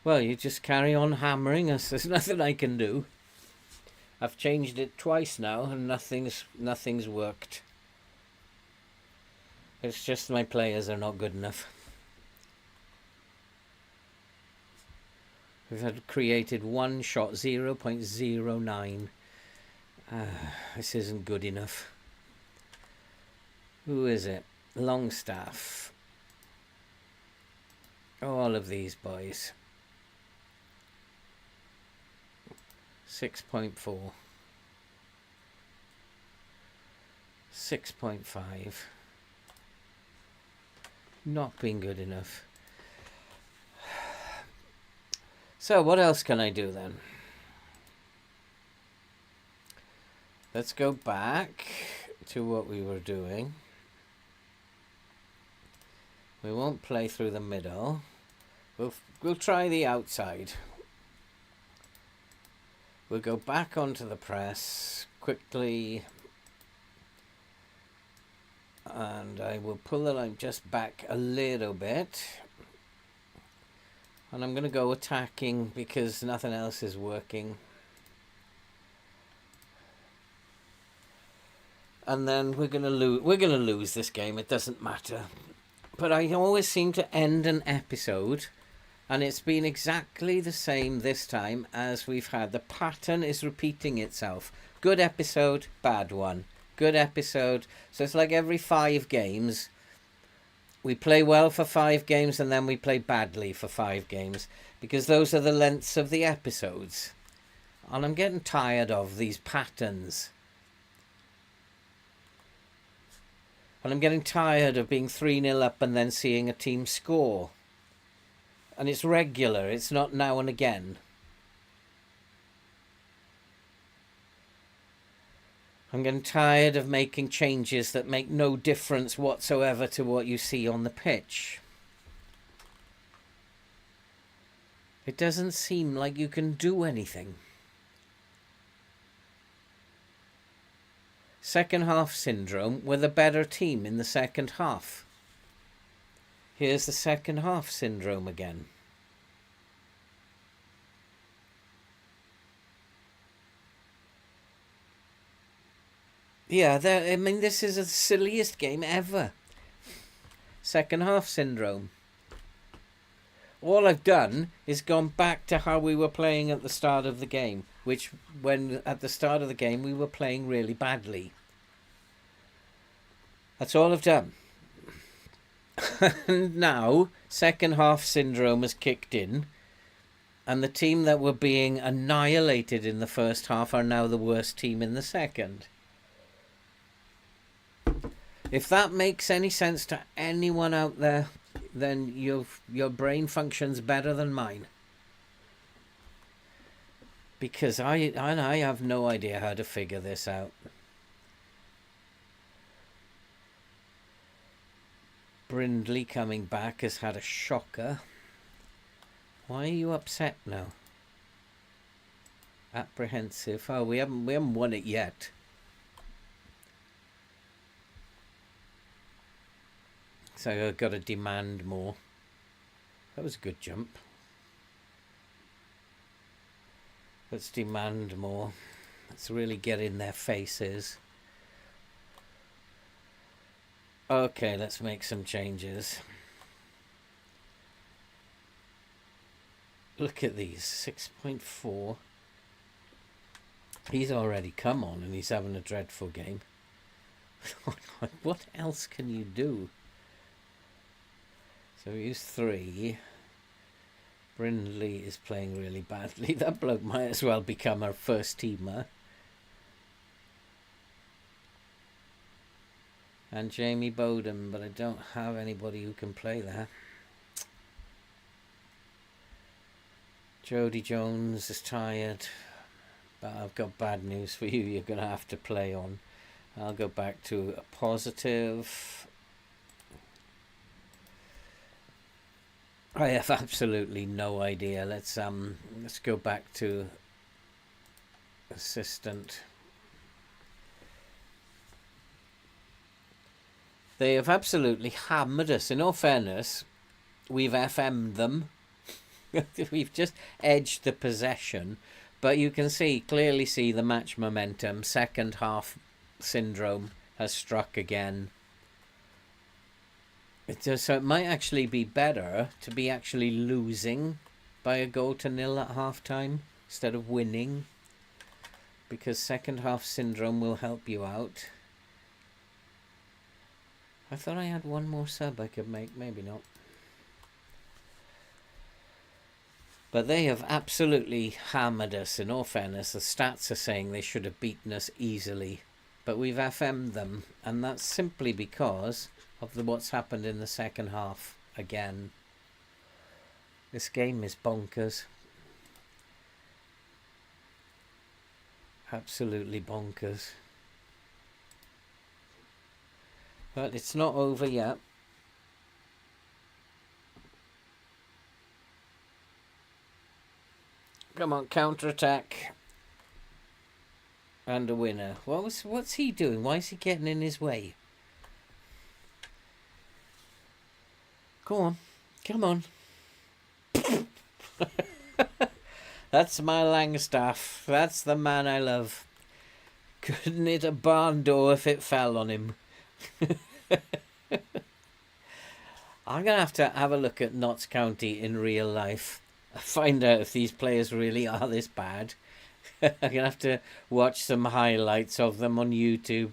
Well, you just carry on hammering us. There's nothing I can do. I've changed it twice now, and nothing's worked. It's just my players are not good enough. We've had created one shot, 0.09. This isn't good enough. Who is it? Longstaff. All of these boys. 6.4. 6.5. Not been good enough. So what else can I do then? Let's go back to what we were doing. We won't play through the middle. We'll try the outside. We'll go back onto the press quickly. And I will pull the line just back a little bit. And I'm going to go attacking because nothing else is working. And then we're going to lose. We're going to lose this game. It doesn't matter. But I always seem to end an episode, and it's been exactly the same this time as we've had. The pattern is repeating itself. Good episode, bad one. Good episode. So it's like every 5 games. We play well for 5 games and then we play badly for 5 games. Because those are the lengths of the episodes. And I'm getting tired of these patterns. And I'm getting tired of being 3-0 up and then seeing a team score. And it's regular. It's not now and again. I'm getting tired of making changes that make no difference whatsoever to what you see on the pitch. It doesn't seem like you can do anything. Second half syndrome. We're the better team in the second half. Here's the second half syndrome again. Yeah, I mean, this is the silliest game ever. Second half syndrome. All I've done is gone back to how we were playing at the start of the game, which when at the start of the game we were playing really badly. That's all I've done. And now, second half syndrome has kicked in, and the team that were being annihilated in the first half are now the worst team in the second. If that makes any sense to anyone out there, then your brain functions better than mine. Because I have no idea how to figure this out. Brindley coming back has had a shocker. Why are you upset now? Apprehensive. Oh, we haven't won it yet. So I've got to demand more. That was a good jump. Let's demand more. Let's really get in their faces. Okay, let's make some changes. Look at these, 6.4. He's already come on and he's having a dreadful game. What else can you do? So he's 3. Brindley is playing really badly. That bloke might as well become our first teamer. And Jamie Bowden, but I don't have anybody who can play there. Jody Jones is tired, but I've got bad news for you. You're going to have to play on. I'll go back to a positive. I have absolutely no idea. Let's go back to assistant. They have absolutely hammered us. In all fairness, we've FM'd them. We've just edged the possession, but you can clearly see the match momentum. Second half syndrome has struck again. So it might actually be better to be actually losing by a goal to nil at half time instead of winning, because second half syndrome will help you out. I thought I had one more sub I could make, maybe not. But they have absolutely hammered us. In all fairness, the stats are saying they should have beaten us easily, but we've FM'd them, and that's simply because of what's happened in the second half again. This game is bonkers. Absolutely bonkers. But it's not over yet. Come on, counter-attack. And a winner. What's he doing? Why is he getting in his way? Go on. Come on. That's my Langstaff. That's the man I love. Couldn't hit a barn door if it fell on him. I'm going to have a look at Notts County in real life. Find out if these players really are this bad. I'm going to have to watch some highlights of them on YouTube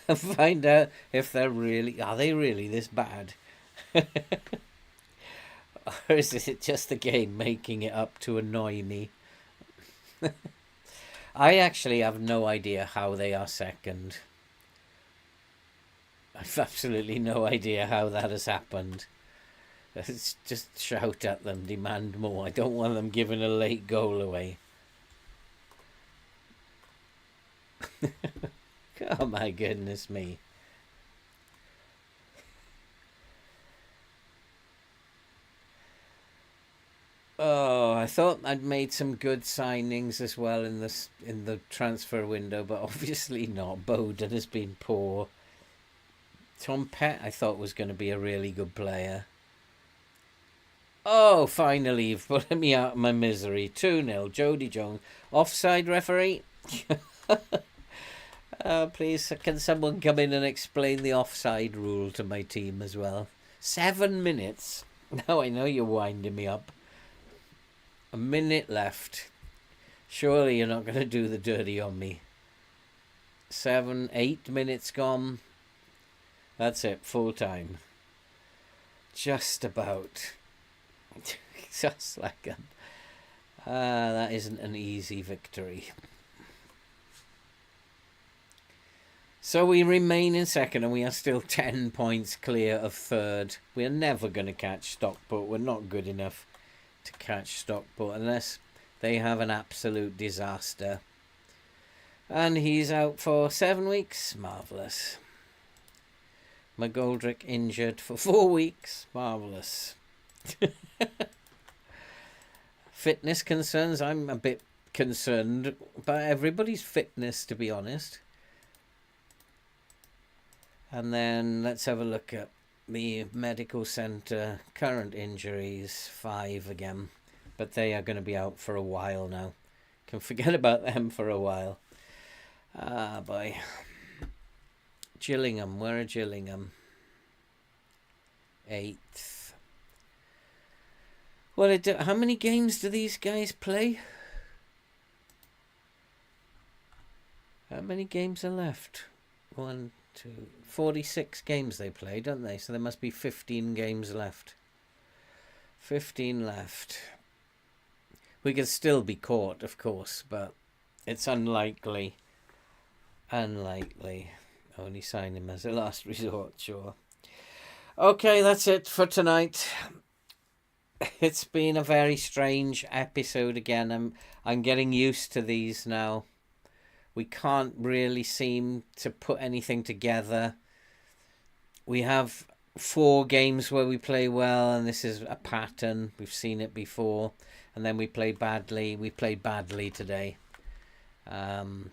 and find out if are they really this bad? Or is it just the game making it up to annoy me? I actually have no idea how they are second. I've absolutely no idea how that has happened. Let's just shout at them, demand more. I don't want them giving a late goal away. Oh my goodness me. Oh, I thought I'd made some good signings as well in the transfer window, but obviously not. Bowden has been poor. Tom Pett I thought was going to be a really good player. Oh, finally you've put me out of my misery. 2-0, Jody Jones. Offside, referee? Please, can someone come in and explain the offside rule to my team as well? 7 minutes? Now I know you're winding me up. A minute left. Surely you're not going to do the dirty on me. 7, 8 minutes gone. That's it, full time. Just about. Just like a... that isn't an easy victory. So we remain in second and we are still 10 points clear of third. We are never going to catch Stockport. We're not good enough to catch Stockport unless they have an absolute disaster. And he's out for 7 weeks. Marvellous. McGoldrick injured for 4 weeks. Marvellous. Fitness concerns, I'm a bit concerned about everybody's fitness, to be honest. And then let's have a look at the medical centre. Current injuries, 5 again. But they are going to be out for a while now. Can forget about them for a while. Ah, boy. Gillingham, where are Gillingham? 8th. How many games do these guys play? How many games are left? 1, 2, 46 games they play, don't they? So there must be 15 games left. 15 left. We could still be caught, of course, but it's unlikely. Unlikely. Only sign him as a last resort, sure. Okay, that's it for tonight. It's been a very strange episode again. I'm getting used to these now. We can't really seem to put anything together. We have 4 games where we play well, and this is a pattern. We've seen it before. And then we play badly. We played badly today. And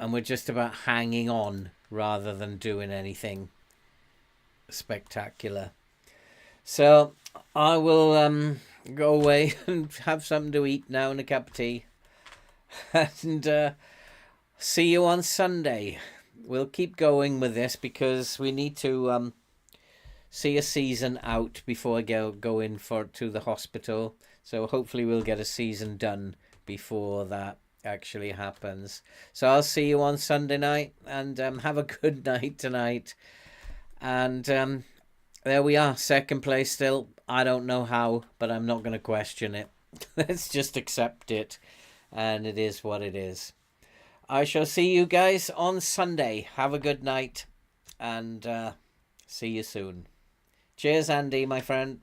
we're just about hanging on rather than doing anything spectacular. So I will go away and have something to eat now and a cup of tea. And see you on Sunday. We'll keep going with this because we need to see a season out before I go in to the hospital. So hopefully we'll get a season done before that actually happens. So I'll see you on Sunday night, and have a good night tonight. And there we are, 2nd place still. I don't know how, but I'm not going to question it. Let's just accept it, and it is what it is. I shall see you guys on Sunday. Have a good night, and see you soon. Cheers, Andy, my friend.